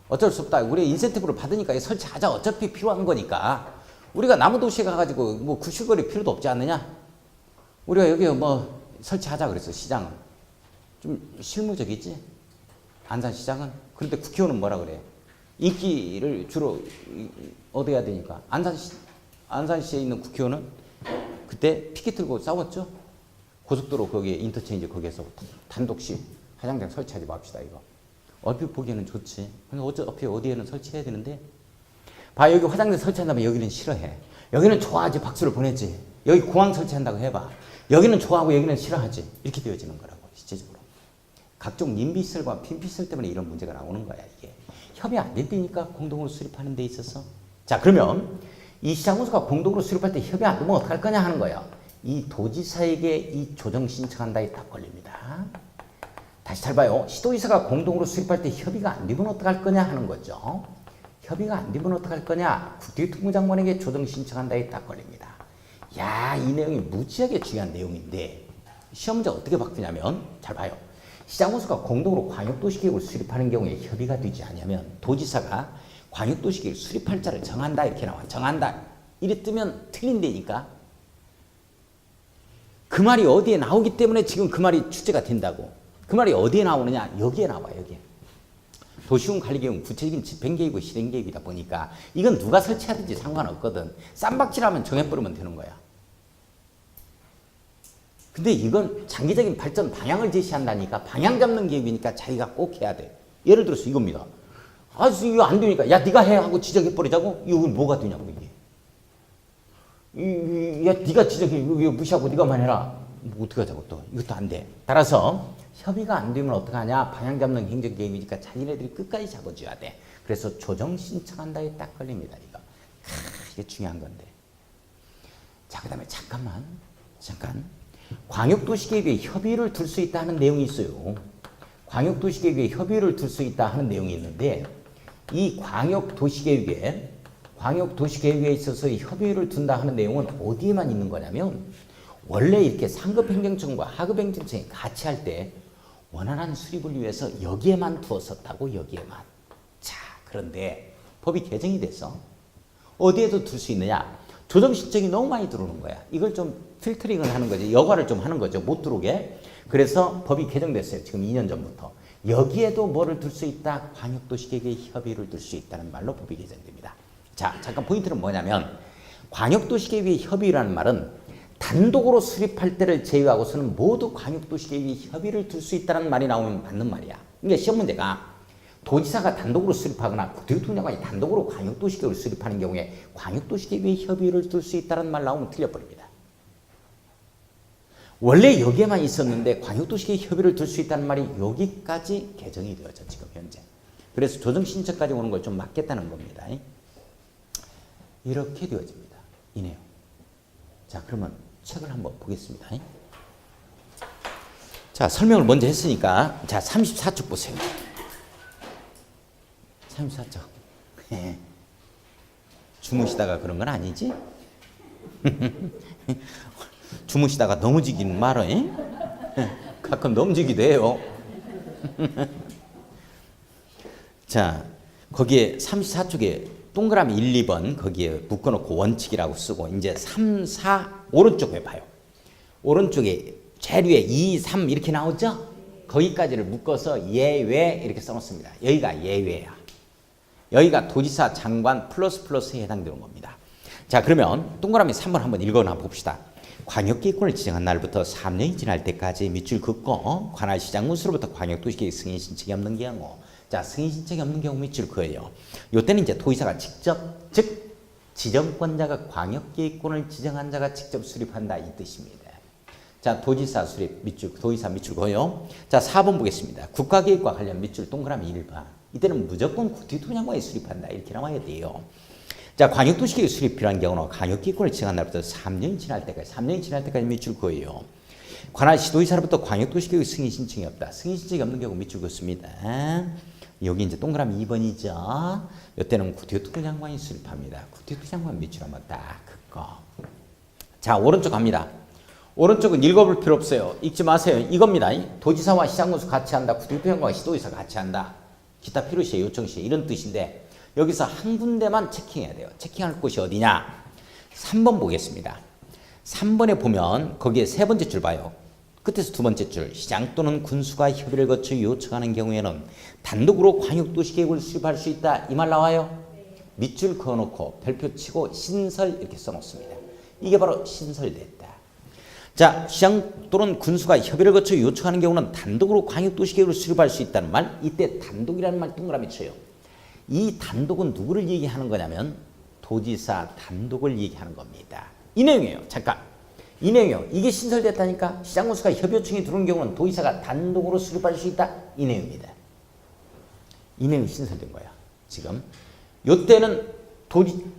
어쩔 수 없다. 우리 인센티브를 받으니까 설치하자. 어차피 필요한 거니까. 우리가 남부도시에 가가지고 뭐 구실거리 필요도 없지 않느냐? 우리가 여기 뭐 설치하자 그랬어. 시장은. 좀 실무적이지? 안산시장은. 그런데 국회의원은 뭐라 그래? 인기를 주로 얻어야 되니까. 안산시에 있는 국회의원은 그때 피켓 들고 싸웠죠? 고속도로 거기에 인터체인지 거기에서 단독식 화장장 설치하지 맙시다 이거. 얼핏 보기에는 좋지. 근데 어차피 어디에는 설치해야 되는데 봐, 여기 화장장 설치한다면 여기는 싫어해. 여기는 좋아하지. 박수를 보내지. 여기 공항 설치한다고 해봐. 여기는 좋아하고 여기는 싫어하지. 이렇게 되어지는 거라고 실제적으로. 각종 인비시설과 핀피시설 때문에 이런 문제가 나오는 거야 이게. 협의 안 된다니까 공동으로 수립하는 데 있어서. 자, 그러면 이 시장군수가 공동으로 수립할 때 협의 안 되면 어떡할 거냐 하는 거예요. 이 도지사에게 이 조정 신청한다에 딱 걸립니다. 다시 잘 봐요. 시도지사가 공동으로 수립할 때 협의가 안 되면 어떡할 거냐 하는 거죠. 협의가 안 되면 어떡할 거냐. 국토교통부장관에게 조정 신청한다에 딱 걸립니다. 야, 이 내용이 무지하게 중요한 내용인데 시험 문제 어떻게 바꾸냐면 잘 봐요. 시장군수가 공동으로 광역도시계획을 수립하는 경우에 협의가 되지 않으면 도지사가 광역도시계획 수립할 자를 정한다 이렇게 나와. 정한다. 이래 뜨면 틀린다니까. 그 말이 어디에 나오기 때문에 지금 그 말이 출제가 된다고. 그 말이 어디에 나오느냐? 여기에 나와. 여기에. 도시군 관리계획은 구체적인 집행계획이고 실행계획이다 보니까 이건 누가 설치하든지 상관없거든. 쌈박질하면 정해버리면 되는 거야. 근데 이건 장기적인 발전 방향을 제시한다니까. 방향 잡는 계획이니까 자기가 꼭 해야 돼. 예를 들어서 이겁니다. 아, 이거 안 되니까 야 네가 해 하고 지적해버리자고? 이건 뭐가 되냐고 이게. 야 네가 지적해. 이거 무시하고 네가만 해라. 뭐 어떻게 하자고 또. 이것도 안 돼. 따라서 협의가 안 되면 어떡하냐. 방향 잡는 행정계획이니까 자기네들이 끝까지 잡아줘야 돼. 그래서 조정 신청한다에 딱 걸립니다. 이게 중요한 건데. 자, 그 다음에 잠깐. 광역도시계획에 협의를 둘 수 있다 하는 내용이 있어요. 광역도시계획에 협의를 둘 수 있다 하는 내용이 있는데 이 광역도시계획에 있어서 협의를 둔다 하는 내용은 어디에만 있는 거냐면 원래 이렇게 상급행정청과 하급행정청이 같이 할 때 원활한 수립을 위해서 여기에만 두었었다고. 여기에만. 자, 그런데 법이 개정이 돼서 어디에도 둘 수 있느냐. 조정 신청이 너무 많이 들어오는 거야. 이걸 좀 필터링을 하는 거지. 여과를 좀 하는 거죠. 못 들어오게. 그래서 법이 개정됐어요. 지금 2년 전부터. 여기에도 뭐를 둘 수 있다? 광역도시계획에 협의를 둘 수 있다는 말로 법이 개정됩니다. 자, 잠깐 포인트는 뭐냐면 광역도시계획의 협의라는 말은 단독으로 수립할 때를 제외하고서는 모두 광역도시계획의 협의를 둘 수 있다는 말이 나오면 맞는 말이야. 그러니까 시험 문제가 도지사가 단독으로 수립하거나 국토교통장관이 단독으로 광역도시계획을 수립하는 경우에 광역도시계획의 협의를 둘 수 있다는 말 나오면 틀려버립니다. 원래 여기에만 있었는데 광역도시계획 협의를 둘 수 있다는 말이 여기까지 개정이 되어져 지금 현재. 그래서 조정 신청까지 오는 걸 좀 막겠다는 겁니다. 이렇게 되어집니다. 이 내용. 자, 그러면 책을 한번 보겠습니다. 자, 설명을 먼저 했으니까 자, 34쪽 보세요. 34쪽. 주무시다가 그런 건 아니지? 주무시다가 넘어지긴 말어. 가끔 넘어지기도 해요. 자, 거기에 34쪽에 동그라미 1, 2번 거기에 묶어놓고 원칙이라고 쓰고 이제 3, 4 오른쪽에 봐요. 오른쪽에 제일 위에 2, 3 이렇게 나오죠? 거기까지를 묶어서 예외 이렇게 써놓습니다. 여기가 예외야. 여기가 도지사 장관 플러스에 해당되는 겁니다. 자, 그러면 동그라미 3번 한번 읽어나 봅시다. 광역계획권을 지정한 날부터 3년이 지날 때까지 밑줄 긋고 관할 시장군수로부터 광역도시계획 승인 신청이 없는 경우. 자, 승인 신청이 없는 경우 밑줄 그어요. 요때는 이제 도지사가 직접, 즉 지정권자가 광역계획권을 지정한 자가 직접 수립한다 이 뜻입니다. 자, 도지사 수립 밑줄, 도지사 밑줄 그어요. 자, 4번 보겠습니다. 국가계획과 관련 밑줄 동그라미 1번. 이때는 무조건 국토교통장관이 수립한다 이렇게 나와야 돼요. 자, 광역도시계획 수립 필요한 경우는 광역계획권을 지정한 날부터 3년이 지날 때까지 밑줄 그어요. 관할 시도지사로부터 광역도시계획 승인 신청이 없다. 승인 신청이 없는 경우 밑줄 그었습니다. 여기 이제 동그라미 2번이죠. 이때는 국토교통장관이 수립합니다. 국토교통장관 밑줄 한번 딱 긋고. 자, 오른쪽 갑니다. 오른쪽은 읽어볼 필요 없어요. 읽지 마세요. 이겁니다. 도지사와 시장군수 같이 한다. 국토교통장관과 시도지사 같이 한다. 기타 필요시에 요청시에 이런 뜻인데 여기서 한 군데만 체킹해야 돼요. 체킹할 곳이 어디냐? 3번 보겠습니다. 3번에 보면 거기에 세 번째 줄 봐요. 끝에서 두 번째 줄. 시장 또는 군수가 협의를 거쳐 요청하는 경우에는 단독으로 광역도시계획을 수립할 수 있다. 이 말 나와요? 밑줄 그어놓고 별표 치고 신설 이렇게 써놓습니다. 이게 바로 신설됐다. 자, 시장 또는 군수가 협의를 거쳐 요청하는 경우는 단독으로 광역도시계획을 수립할 수 있다는 말. 이때 단독이라는 말 동그라미 쳐요. 이 단독은 누구를 얘기하는 거냐면 도지사 단독을 얘기하는 겁니다. 이 내용이에요. 잠깐. 이 내용이요. 이게 신설됐다니까. 시장군수가 협의 요청이 들어온 경우는 도지사가 단독으로 수립할 수 있다. 이 내용입니다. 이 내용이 신설된 거야. 지금. 요때는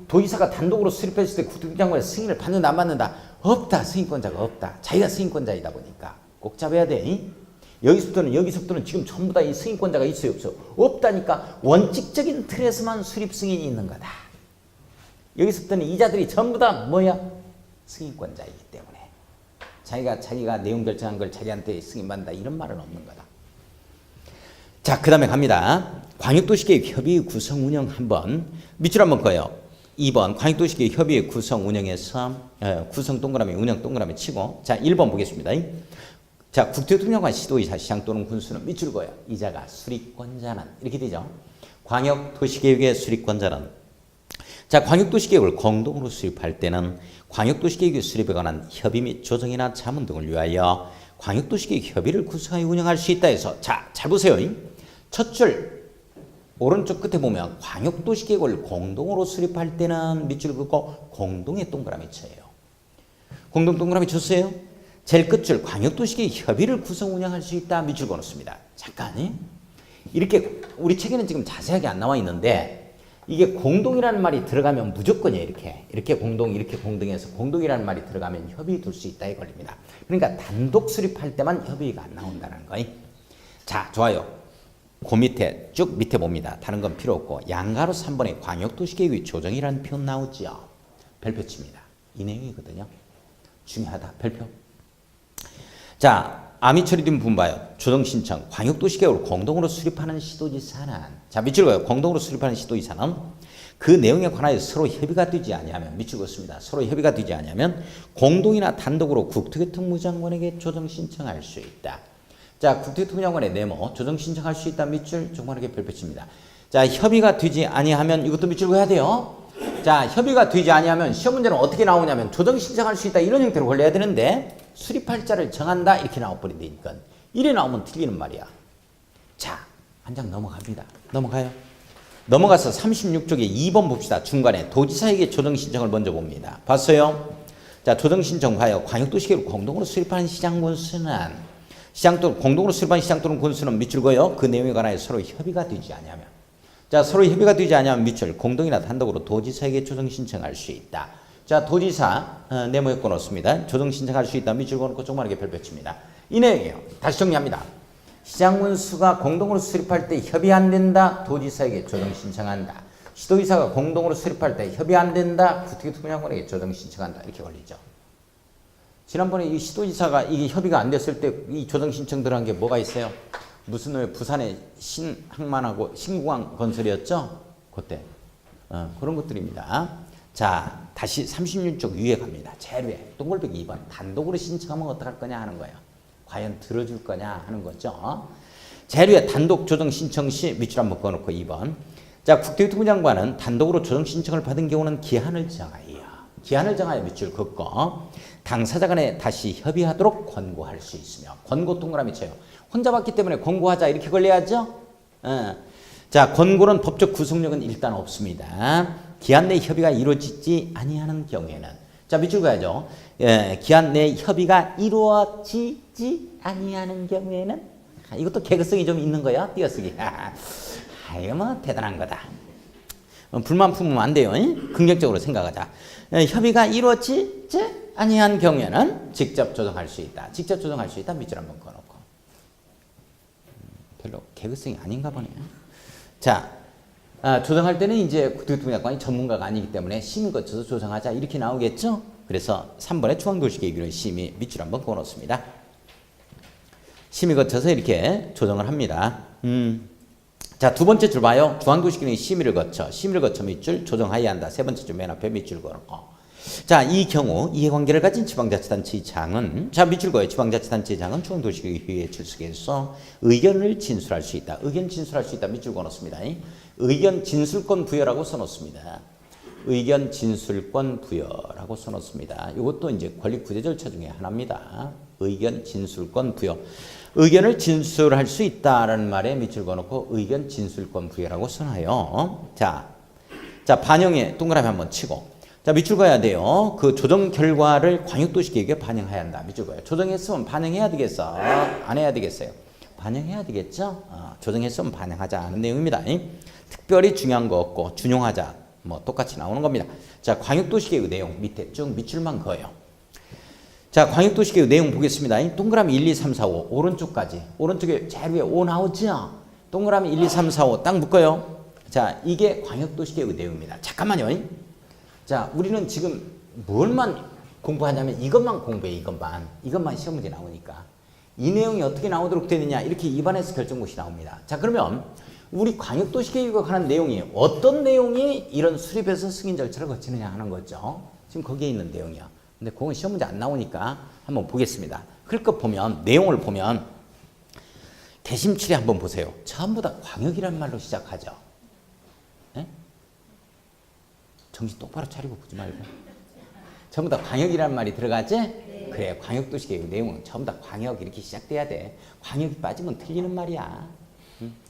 도지사가 단독으로 수립했을 때 국토교통장관의 승인을 받는다 안 받는다? 없다. 승인권자가 없다. 자기가 승인권자이다 보니까 꼭 잡아야 돼. 여기서부터는 지금 전부 다 이 승인권자가 있어요 없어? 없다니까. 원칙적인 틀에서만 수립 승인이 있는 거다. 여기서부터는 이자들이 전부 다 뭐야? 승인권자이기 때문에 자기가 내용 결정한 걸 자기한테 승인받는다 이런 말은 없는 거다. 자, 그 다음에 갑니다. 광역도시계획 협의 구성 운영 한번 밑줄 한번 꺼요. 2번 광역도시계획 협의 구성 운영에서 구성 동그라미 운영 동그라미 치고 자 1번 보겠습니다. 자, 국토교통장관 시도이사 시장 또는 군수는 밑줄 그어요. 이자가 수립권자는 이렇게 되죠. 광역도시계획의 수립권자는 자, 광역도시계획을 공동으로 수립할 때는 광역도시계획의 수립에 관한 협의 및 조정이나 자문 등을 위하여 광역도시계획 협의를 구성하여 운영할 수 있다 해서 자, 잘 보세요. 첫 줄 오른쪽 끝에 보면 광역도시계획을 공동으로 수립할 때는 밑줄 긋고 공동의 동그라미 쳐요. 공동 동그라미 쳤어요. 제일 끝줄 광역도시계획 협의를 구성 운영할 수 있다 밑줄 그어놓습니다. 잠깐 이렇게 우리 책에는 지금 자세하게 안 나와 있는데 이게 공동이라는 말이 들어가면 무조건이에요. 이렇게 공동 이렇게 공동해서 공동이라는 말이 들어가면 협의 둘 수 있다에 걸립니다. 그러니까 단독 수립할 때만 협의가 안 나온다는 거예요. 자, 좋아요. 그 밑에 쭉 밑에 봅니다. 다른 건 필요 없고 양가로 3번에 광역도시계획의 조정이라는 표현 나오죠. 별표 칩니다. 이 내용이거든요. 중요하다. 별표. 자, 암이 처리된 부분 봐요. 조정 신청. 광역도시계획을 공동으로 수립하는 시도지사는 자, 밑줄 그어요. 공동으로 수립하는 시도지사는 그 내용에 관하여 서로 협의가 되지 아니하면 밑줄 그었습니다. 서로 협의가 되지 아니하면 공동이나 단독으로 국토교통부 장관에게 조정 신청할 수 있다. 자, 국토교통부 장관의 네모 조정 신청할 수 있다 밑줄 조그맣게 별표 칩니다. 자, 협의가 되지 아니하면 이것도 밑줄 그어야 돼요. 자, 협의가 되지 아니하면 시험 문제는 어떻게 나오냐면 조정 신청할 수 있다 이런 형태로 걸려야 되는데 수립할자를 정한다 이렇게 나와버린다니까 이래 나오면 틀리는 말이야. 자, 한 장 넘어갑니다. 넘어가요. 넘어가서 36쪽에 2번 봅시다. 중간에 도지사에게 조정 신청을 먼저 봅니다. 봤어요? 자, 조정 신청 봐요. 광역도시계획을 공동으로 수립하는 시장 군수는 공동으로 수립한 시장 또는 군수는 밑줄 그어요. 그 내용에 관하여 서로 협의가 되지 아니하면 자, 서로 협의가 되지 아니하면 밑줄 공동이나 단독으로 도지사에게 조정 신청할 수 있다. 자, 도지사 네모에 꺼놓습니다. 조정 신청할 수 있다. 밑줄 그어놓고 조그맣게 별표 칩니다. 이 내용이에요. 다시 정리합니다. 시장군수가 공동으로 수립할 때 협의 안 된다. 도지사에게 조정 신청한다. 시도지사가 공동으로 수립할 때 협의 안 된다. 국토교통부 장관에게 조정 신청한다. 이렇게 걸리죠. 지난번에 이 시도지사가 이게 협의가 안 됐을 때 이 조정 신청 들어간 게 뭐가 있어요? 무슨 왜 부산의 신항만하고 신공항 건설이었죠? 그때 그런 것들입니다. 자, 다시 36쪽 위에 갑니다. 제일 위에 동글배기 2번 단독으로 신청하면 어떡할 거냐 하는 거예요. 과연 들어줄 거냐 하는 거죠. 제일 위에 단독 조정 신청 시 밑줄 한번 그어놓고 2번 자, 국토교통부 장관은 단독으로 조정 신청을 받은 경우는 기한을 정하여 밑줄 긋고 당사자 간에 다시 협의하도록 권고할 수 있으며 권고 동그라미 쳐요. 혼자 받기 때문에 권고하자 이렇게 걸려야죠. 자, 권고는 법적 구속력은 일단 없습니다. 기한 내 협의가 이루어지지 아니하는 경우에는 자, 밑줄 그어야죠. 기한 내 협의가 이루어지지 아니하는 경우에는 이것도 개그성이 좀 있는 거야. 띄어쓰기. 이거 뭐 대단한 거다. 불만 품으면 안 돼요. 긍정적으로 생각하자. 협의가 이루어지지 아니한 경우에는 직접 조정할 수 있다. 직접 조정할 수 있다. 밑줄 한번 그어놓고. 별로 개그성이 아닌가 보네요. 자, 조정할 때는 이제 국토교통부 장관이 전문가가 아니기 때문에 심의 거쳐서 조정하자 이렇게 나오겠죠. 그래서 3번에 중앙도시계획위원 심의 밑줄 한번 그어놓습니다. 심의 거쳐서 이렇게 조정을 합니다. 자, 두 번째 줄 봐요. 중앙도시계획위 심의를 거쳐 밑줄 조정하여야 한다. 세 번째 줄 맨 앞에 밑줄 그어놓고. 자, 이 경우 이해관계를 가진 지방자치단체장은 자, 밑줄 그어요. 지방자치단체장은 중앙도시계획위에 출석해서 의견을 진술할 수 있다. 의견 진술할 수 있다. 밑줄 그어놓습니다. 의견 진술권 부여라고 써놓습니다. 의견 진술권 부여라고 써놓습니다. 이것도 이제 권리구제 절차 중에 하나입니다. 의견 진술권 부여. 의견을 진술할 수 있다라는 말에 밑줄 그어놓고 의견 진술권 부여라고 써놔요. 자, 반영에 동그라미 한번 치고. 자, 밑줄 그어야 돼요. 그 조정 결과를 광역도시계획에 반영해야 한다. 밑줄 그어요. 조정했으면 반영해야 되겠어? 안 해야 되겠어요? 반영해야 되겠죠? 조정했으면 반영하자 하는 내용입니다. 특별히 중요한 거 없고 준용하자. 뭐 똑같이 나오는 겁니다. 자, 광역도시계획 내용 밑에 쭉 밑줄만 그어요. 자, 광역도시계획 내용 보겠습니다. 동그라미 1, 2, 3, 4, 5 오른쪽까지. 오른쪽에 제일 위에 5 나오죠? 동그라미 1, 2, 3, 4, 5 딱 묶어요. 자, 이게 광역도시계획 내용입니다. 잠깐만요. 자, 우리는 지금 뭘만 공부하냐면 이것만 공부해. 이것만 시험 문제 나오니까. 이 내용이 어떻게 나오도록 되느냐 이렇게 입안에서 결정고시 나옵니다. 자, 그러면 우리 광역도시계획에 관한 내용이 어떤 내용이 이런 수립해서 승인 절차를 거치느냐 하는 거죠. 지금 거기에 있는 내용이야. 근데 그건 시험 문제 안 나오니까 한번 보겠습니다. 그걸 보면 내용을 보면 개심칠에 한번 보세요. 전부 다 광역이란 말로 시작하죠. 네? 정신 똑바로 차리고 보지 말고. 전부 다 광역이란 말이 들어가지? 네. 그래, 광역도시계획 내용은 전부 다 광역 이렇게 시작돼야 돼. 광역이 빠지면 틀리는 말이야.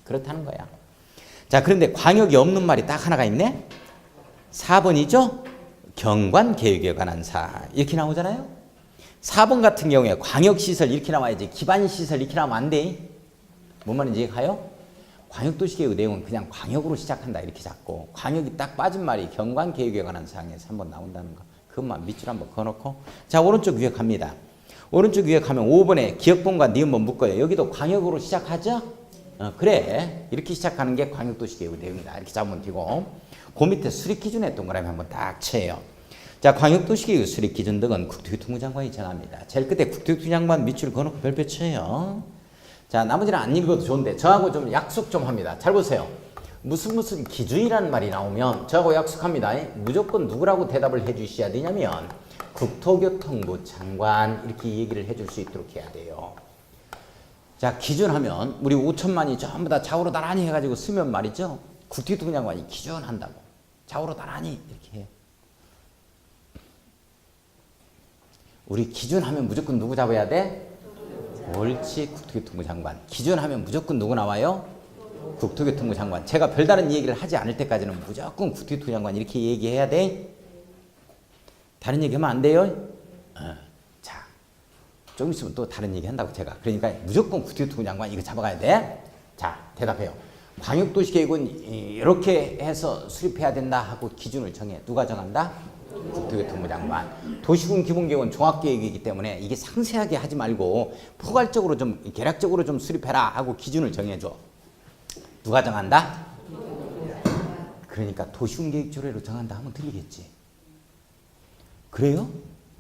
그렇다는 거야. 자, 그런데 광역이 없는 말이 딱 하나가 있네. 4번이죠? 경관계획에 관한 사항 이렇게 나오잖아요. 4번 같은 경우에 광역시설 이렇게 나와야지. 기반시설 이렇게 나오면 안 돼. 뭔 말인지 이해가요? 광역도시계획 내용은 그냥 광역으로 시작한다 이렇게 잡고 광역이 딱 빠진 말이 경관계획에 관한 사항에서 한번 나온다는 거. 그것만 밑줄 한번 그어놓고 자, 오른쪽 위에 갑니다. 오른쪽 위에 가면 5번에 기역본과 니은번 묶어요. 여기도 광역으로 시작하죠? 그래, 이렇게 시작하는 게 광역도시계획 내용이다 이렇게 잡으면 되고 그 밑에 수립기준에 동그라미 한번 딱 쳐요. 자, 광역도시계획 수립기준 등은 국토교통부 장관이 정합니다. 제일 끝에 국토교통부 장관 밑줄 그어놓고 별표 쳐요. 자, 나머지는 안 읽어도 좋은데 저하고 좀 약속 좀 합니다. 잘 보세요. 무슨 기준이라는 말이 나오면 저하고 약속합니다. 무조건 누구라고 대답을 해 주셔야 되냐면 국토교통부 장관 이렇게 얘기를 해줄 수 있도록 해야 돼요. 자, 기준하면 우리 5천만이 전부 다 좌우로 나란히 해가지고 쓰면 말이죠. 국토교통부 장관이 기준한다고 좌우로 나란히 이렇게 해요. 우리 기준하면 무조건 누구 잡아야 돼? 옳지, 국토교통부 장관. 기준하면 무조건 누구 나와요? 국토교통부 장관. 제가 별다른 얘기를 하지 않을 때까지는 무조건 국토교통부 장관 이렇게 얘기해야 돼. 다른 얘기하면 안 돼요. 자, 좀 있으면 또 다른 얘기 한다고 제가. 그러니까 무조건 국토교통부 장관 이거 잡아가야 돼. 자, 대답해요. 광역도시계획은 이렇게 해서 수립해야 된다 하고 기준을 정해. 누가 정한다? 국토교통부 장관. 도시군 기본계획은 종합계획이기 때문에 이게 상세하게 하지 말고 포괄적으로 좀 개략적으로 좀 수립해라 하고 기준을 정해줘. 누가 정한다? 그러니까 도시군 계획 조례로 정한다 하면 틀리겠지. 그래요?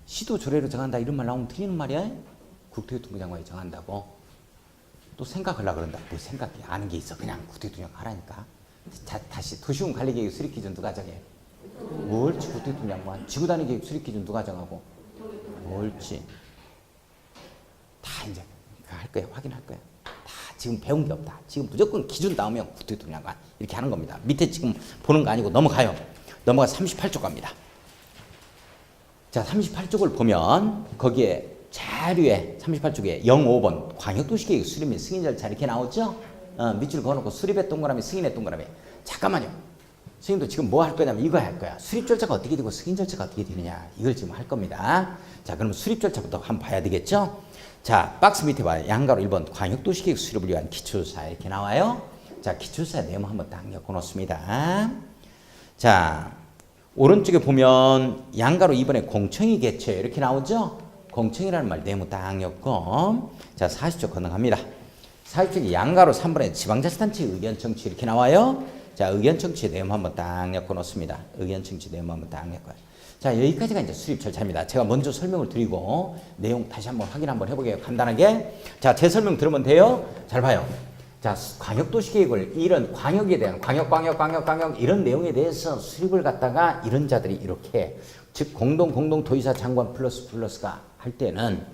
시도 조례로 정한다 이런 말 나오면 틀리는 말이야? 국토교통부 장관이 정한다고? 또 생각하려고 그런다. 뭐 생각이 아는 게 있어. 그냥 국토교통부 장관 하라니까. 자, 다시 도시군 관리계획 수립기준 누가 정해? 옳지, 국토교통부 장관. 지구단위 계획 수립기준 누가 정하고? 옳지. 다 이제 할 거야. 확인할 거야. 다 지금 배운 게 없다. 지금 무조건 기준 나오면 국토교통부 장관 이렇게 하는 겁니다. 밑에 지금 보는 거 아니고 넘어가요. 넘어가 38쪽 갑니다. 자, 38쪽을 보면 거기에 자료에 38쪽에 05번 광역도시계획 수립 및 승인 절차 이렇게 나오죠? 밑줄 그어놓고 수립의 동그라미 승인의 동그라미. 잠깐만요. 선생님도 지금 뭐 할 거냐면 이거 할 거야. 수립 절차가 어떻게 되고 승인 절차가 어떻게 되느냐 이걸 지금 할 겁니다. 자, 그럼 수립 절차부터 한번 봐야 되겠죠? 자, 박스 밑에 봐요. 양가로 1번 광역도시계획 수립을 위한 기초조사 이렇게 나와요. 자, 기초조사 내용 한번 딱 엮어놓습니다. 자, 오른쪽에 보면 양가로 2번에 공청회 개최 이렇게 나오죠? 공청회라는 말 내용 딱 엮고 자, 40쪽 건너갑니다. 40쪽에 양가로 3번에 지방자치단체 의견 청취 이렇게 나와요. 자, 의견 청취 내용 한번 딱 엮어놓습니다. 의견 청취 내용 한번 딱 엮어요. 자, 여기까지가 이제 수립 절차입니다. 제가 먼저 설명을 드리고 내용 다시 한번 확인 한번 해보게요. 간단하게. 자, 제 설명 들으면 돼요. 잘 봐요. 자, 광역도시계획을 이런 광역에 대한 광역 이런 내용에 대해서 수립을 갖다가 이런 자들이 이렇게 즉 공동도의사 장관 플러스가 할 때는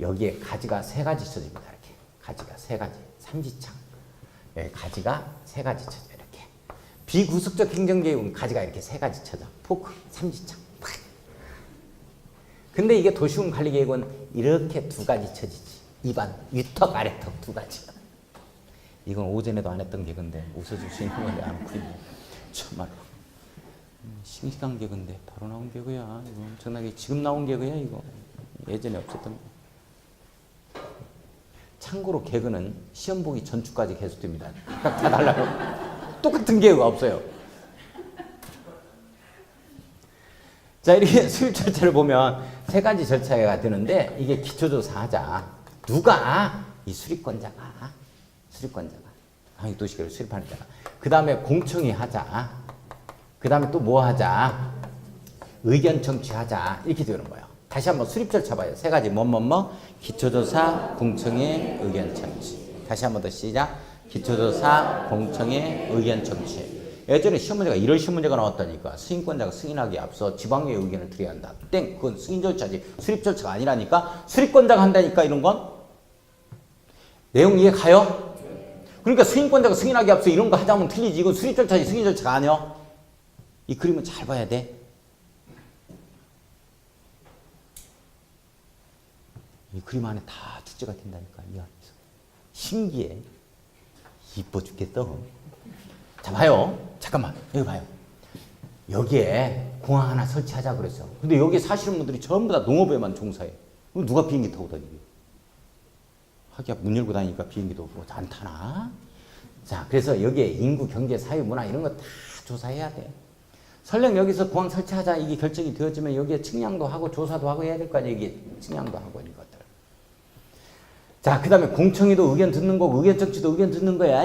여기에 가지가 3가지 쳐집니다. 이렇게 가지가 3가지 삼지창 여기 가지가 3가지 쳐져 이렇게 비구속적 행정계획은 가지가 이렇게 3가지 쳐져 포크 삼지창. 근데 이게 도시군 관리계획은 이렇게 2가지 쳐지지. 입안 위턱 아래턱 2가지. 이건 오전에도 안 했던 개그인데 웃어줄 수 있는 건데 안 웃기네. 정말 싱싱한 개그인데 바로 나온 개그야. 이거 엄청나게 지금 나온 개그야 이거. 예전에 없었던 거. 참고로 개그는 시험 보기 전주까지 계속됩니다. 다 달라요. 똑같은 개그가 없어요. 자, 이렇게 수립 절차를 보면 세 가지 절차가 되는데 이게 기초조사 하자. 누가? 이 수립권자가. 광역도시계획을 수립하는 자가. 그 다음에 공청회 하자. 그 다음에 또 뭐 하자? 의견 청취하자. 이렇게 되는 거예요. 다시 한번 수립 절차 봐요. 세 가지 기초조사, 공청회, 의견 청취. 다시 한번 더 시작. 기초조사, 공청회, 의견 청취. 예전에 시험 문제가 이런 시험 문제가 나왔다니까. 승인권자가 승인하기에 앞서 지방의 의견을 드려야 한다. 땡! 그건 승인 절차지. 수립 절차가 아니라니까. 수립권자가 한다니까 이런 건. 내용 이해 가요? 그러니까 승인권자가 승인하기에 앞서 이런 거 하자면 틀리지. 이건 수립 절차지 승인 절차가 아니야. 이 그림은 잘 봐야 돼. 이 그림 안에 다 출제가 된다니까. 이 안에서. 신기해. 이뻐 죽겠어. 자, 봐요. 잠깐만. 여기 봐요. 여기에 공항 하나 설치하자 그랬어. 근데 여기 사시는 분들이 전부 다 농업에만 종사해. 그럼 누가 비행기 타고 다니게? 하기야 문 열고 다니니까 비행기도 뭐 안 타나? 자, 그래서 여기에 인구, 경제, 사회, 문화 이런 거 다 조사해야 돼. 설령 여기서 공항 설치하자 이게 결정이 되어지면 여기에 측량도 하고 조사도 하고 해야 될 거 아니야. 이게 측량도 하고 이런 것들. 자, 그 다음에 공청회도 의견 듣는 거고 의견 청취도 의견 듣는 거야.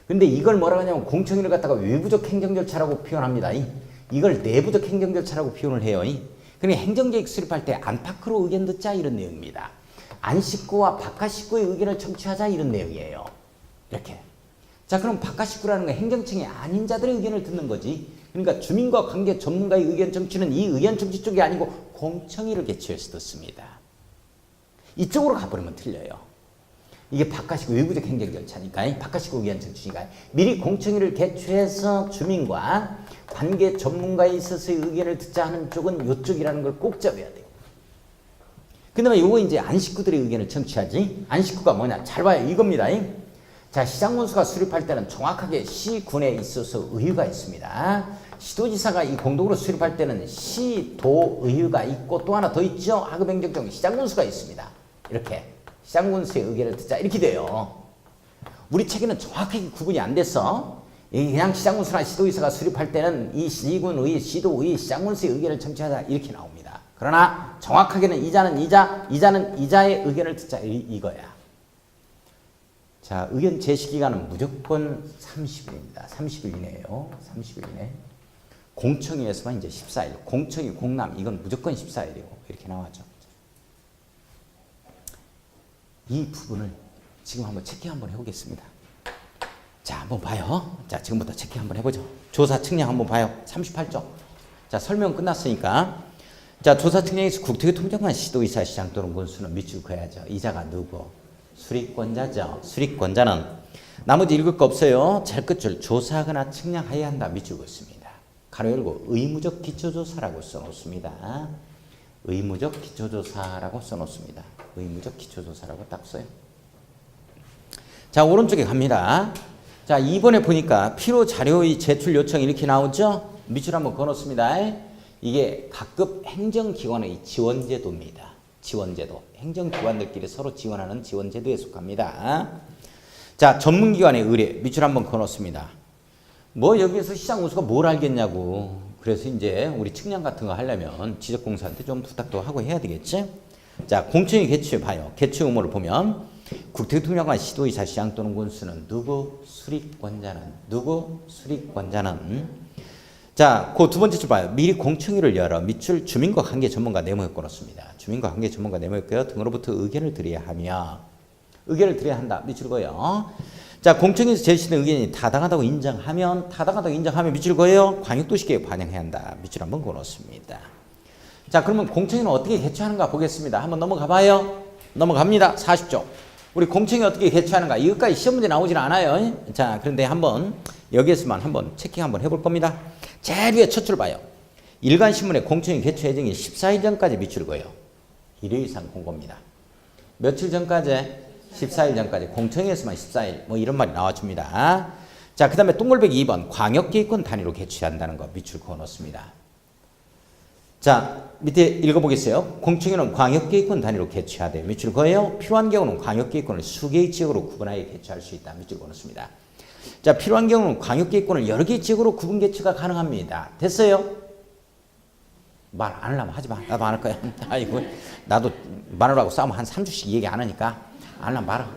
근데 이걸 뭐라고 하냐면 공청회를 갖다가 외부적 행정 절차라고 표현합니다. 이걸 내부적 행정 절차라고 표현을 해요. 그러니까 행정계획 수립할 때 안팎으로 의견 듣자 이런 내용입니다. 안 식구와 바깥 식구의 의견을 청취하자 이런 내용이에요. 이렇게. 자, 그럼 바깥 식구라는 건 행정층이 아닌 자들의 의견을 듣는 거지. 그러니까 주민과 관계 전문가의 의견 청취는 이 의견 청취 쪽이 아니고 공청회를 개최해서 듣습니다. 이쪽으로 가버리면 틀려요. 이게 바깥이고 외부적 행정 절차니까 바깥이고 의견 청취니까 미리 공청회를 개최해서 주민과 관계 전문가에 있어서의 의견을 듣자 하는 쪽은 이쪽이라는 걸 꼭 잡아야 돼요. 그 다음에 요거 이제 안 식구들의 의견을 청취하지. 안 식구가 뭐냐? 잘 봐요. 이겁니다. 자, 시장군수가 수립할 때는 정확하게 시군에 있어서 의회가 있습니다. 시도지사가 이 공동으로 수립할 때는 시도의회가 있고 또 하나 더 있죠. 하급행정청 시장군수가 있습니다. 이렇게. 시장군수의 의견을 듣자 이렇게 돼요. 우리 책에는 정확하게 구분이 안 됐어. 그냥 시장군수나 시도의사가 수립할 때는 이 시군의, 시도의, 시장군수의 의견을 청취하자 이렇게 나옵니다. 그러나 정확하게는 이자는 이자, 이자는 이자의 의견을 듣자 이거야. 자, 의견 제시 기간은 무조건 30일입니다. 30일 이내예요. 30일 이내. 공청회에서만 이제 14일. 공청회, 공람 이건 무조건 14일이고 이렇게 나왔죠. 이 부분을 지금 한번 체크 한번 해보겠습니다. 자, 한번 봐요. 자, 지금부터 체크 한번 해보죠. 조사 측량 한번 봐요. 38조. 자, 설명 끝났으니까. 자, 조사 측량에서 국토교 통장관 시도의사 시장 또는 군수는 밑줄 그어야죠. 이자가 누구? 수립권자죠. 수립권자는 나머지 읽을 거 없어요. 잘 끝줄 조사하거나 측량하여야 한다. 밑줄 그었습니다. 가로 열고 의무적 기초조사라고 써놓습니다. 의무적 기초조사라고 써놓습니다. 의무적 기초조사라고 딱 써요. 자, 오른쪽에 갑니다. 자, 2번에 보니까 필요 자료의 제출 요청 이렇게 나오죠? 밑줄 한번 그어놓습니다. 이게 각급 행정기관의 지원제도입니다. 지원제도. 행정기관들끼리 서로 지원하는 지원제도에 속합니다. 자, 전문기관의 의뢰. 밑줄 한번 그어놓습니다. 뭐 여기서 시장군수가 뭘 알겠냐고. 그래서 이제 우리 측량 같은 거 하려면 지적공사한테 좀 부탁도 하고 해야 되겠지? 자, 공청회 개최 봐요. 개최 의무를 보면 국토교통장관 시도의사 시장 또는 군수는 누구? 수립권자는 누구? 수립권자는 자, 그 두 번째 줄 봐요. 미리 공청회를 열어 밑줄 주민과 관계 전문가 네모에 걸었습니다. 주민과 관계 전문가 네모에 걸어 등으로부터 의견을 드려야 하며 의견을 드려야 한다. 밑줄 그어요. 자, 공청회에서 제시된 의견이 타당하다고 인정하면 밑줄 그어요. 광역도시계획 반영해야 한다. 밑줄 한번 그어놓습니다. 자, 그러면 공청회는 어떻게 개최하는가 보겠습니다. 한번 넘어가 봐요. 넘어갑니다. 40조. 우리 공청회 어떻게 개최하는가? 이것까지 시험 문제 나오질 않아요. 자, 그런데 한번 여기에서만 한번 체킹 한번 해볼 겁니다. 제일 위에 첫 줄 봐요. 일간신문에 공청회 개최 예정이 14일 전까지 밑줄 그어요. 일요 이상 공고입니다. 며칠 전까지? 14일 전까지. 공청회에서만 14일. 뭐 이런 말이 나와줍니다. 자, 그 다음에 동글배기 2번. 광역계획권 단위로 개최한다는 거 밑줄 그어놓습니다. 자, 밑에 읽어보겠어요. 공청회는 광역계획권 단위로 개최하되 밑줄 그어요. 필요한 경우는 광역계획권을 수개의 지역으로 구분하여 개최할 수 있다. 밑줄 그어놓습니다. 자, 필요한 경우는 광역계획권을 여러 개의 지역으로 구분 개최가 가능합니다. 됐어요? 말 안 하려면 하지 마. 나도 안 할 거야. 아이고, 나도 마누라하고 싸우면 한 3주씩 얘기 안 하니까 안 하려면 말아.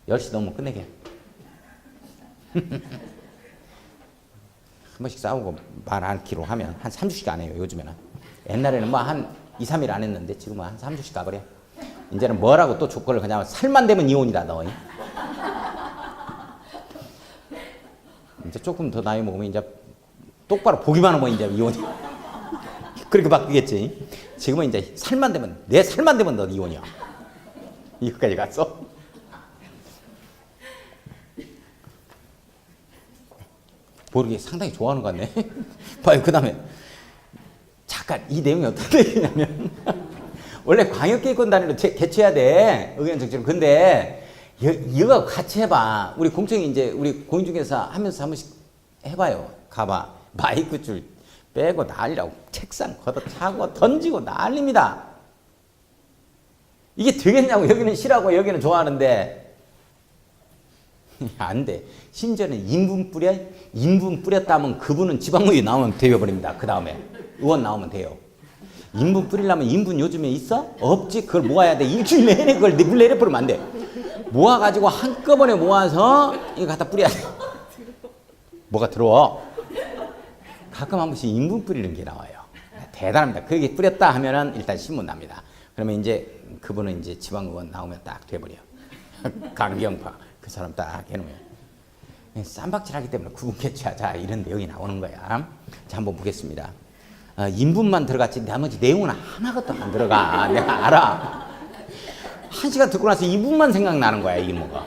10시 넘으면 끝내게. 한 번씩 싸우고 말 안 기로 하면 한 3주씩 안 해요. 요즘에는. 옛날에는 뭐 한 2, 3일 안 했는데 지금은 한 3주씩 가버려. 이제는 뭐라고 또 조건을 그냥 살만 되면 이혼이다 너. 이제 조금 더 나이 먹으면 이제 똑바로 보기만 하면 이제 이혼이. 그렇게 바뀌겠지. 지금은 이제 살만 되면 내 살만 되면 너 이혼이야. 이거까지 갔어. 모르게 상당히 좋아하는 것 같네. 봐요. 그 다음에 잠깐 이 내용이 어떤 내용이냐면 원래 광역기획권 단위로 개최해야 돼. 의견 정치를. 근데 이거 같이 해봐. 우리 공청회 이제 우리 공인중개사 하면서 한 번씩 해봐요. 가봐. 마이크 줄 빼고 난리라고 책상 걷어차고 던지고 난립니다. 이게 되겠냐고. 여기는 싫어하고 여기는 좋아하는데 안 돼. 심지어는 인분 뿌렸다면 그분은 지방의회 나오면 되어버립니다. 그 다음에 의원 나오면 돼요. 인분 뿌리려면 인분 요즘에 있어? 없지. 그걸 모아야 돼. 일주일 내내 그걸 물 내려 뿌리면 안 돼. 모아가지고 한꺼번에 모아서 이거 갖다 뿌려야 돼. 뭐가 들어와? 가끔 한 번씩 인분 뿌리는 게 나와요. 대단합니다. 그렇게 뿌렸다 하면은 일단 신문 납니다. 그러면 이제 그분은 이제 지방의원 나오면 딱 돼버려. 강경파 그 사람 딱 해놓으면 쌈박질하기 때문에 구분 개최하자 이런 내용이 나오는 거야. 자, 한번 보겠습니다. 인분만 들어갔지 나머지 내용은 하나것도 안 들어가. 내가 알아. 1시간 듣고 나서 2분만 생각나는 거야. 이게 뭐가.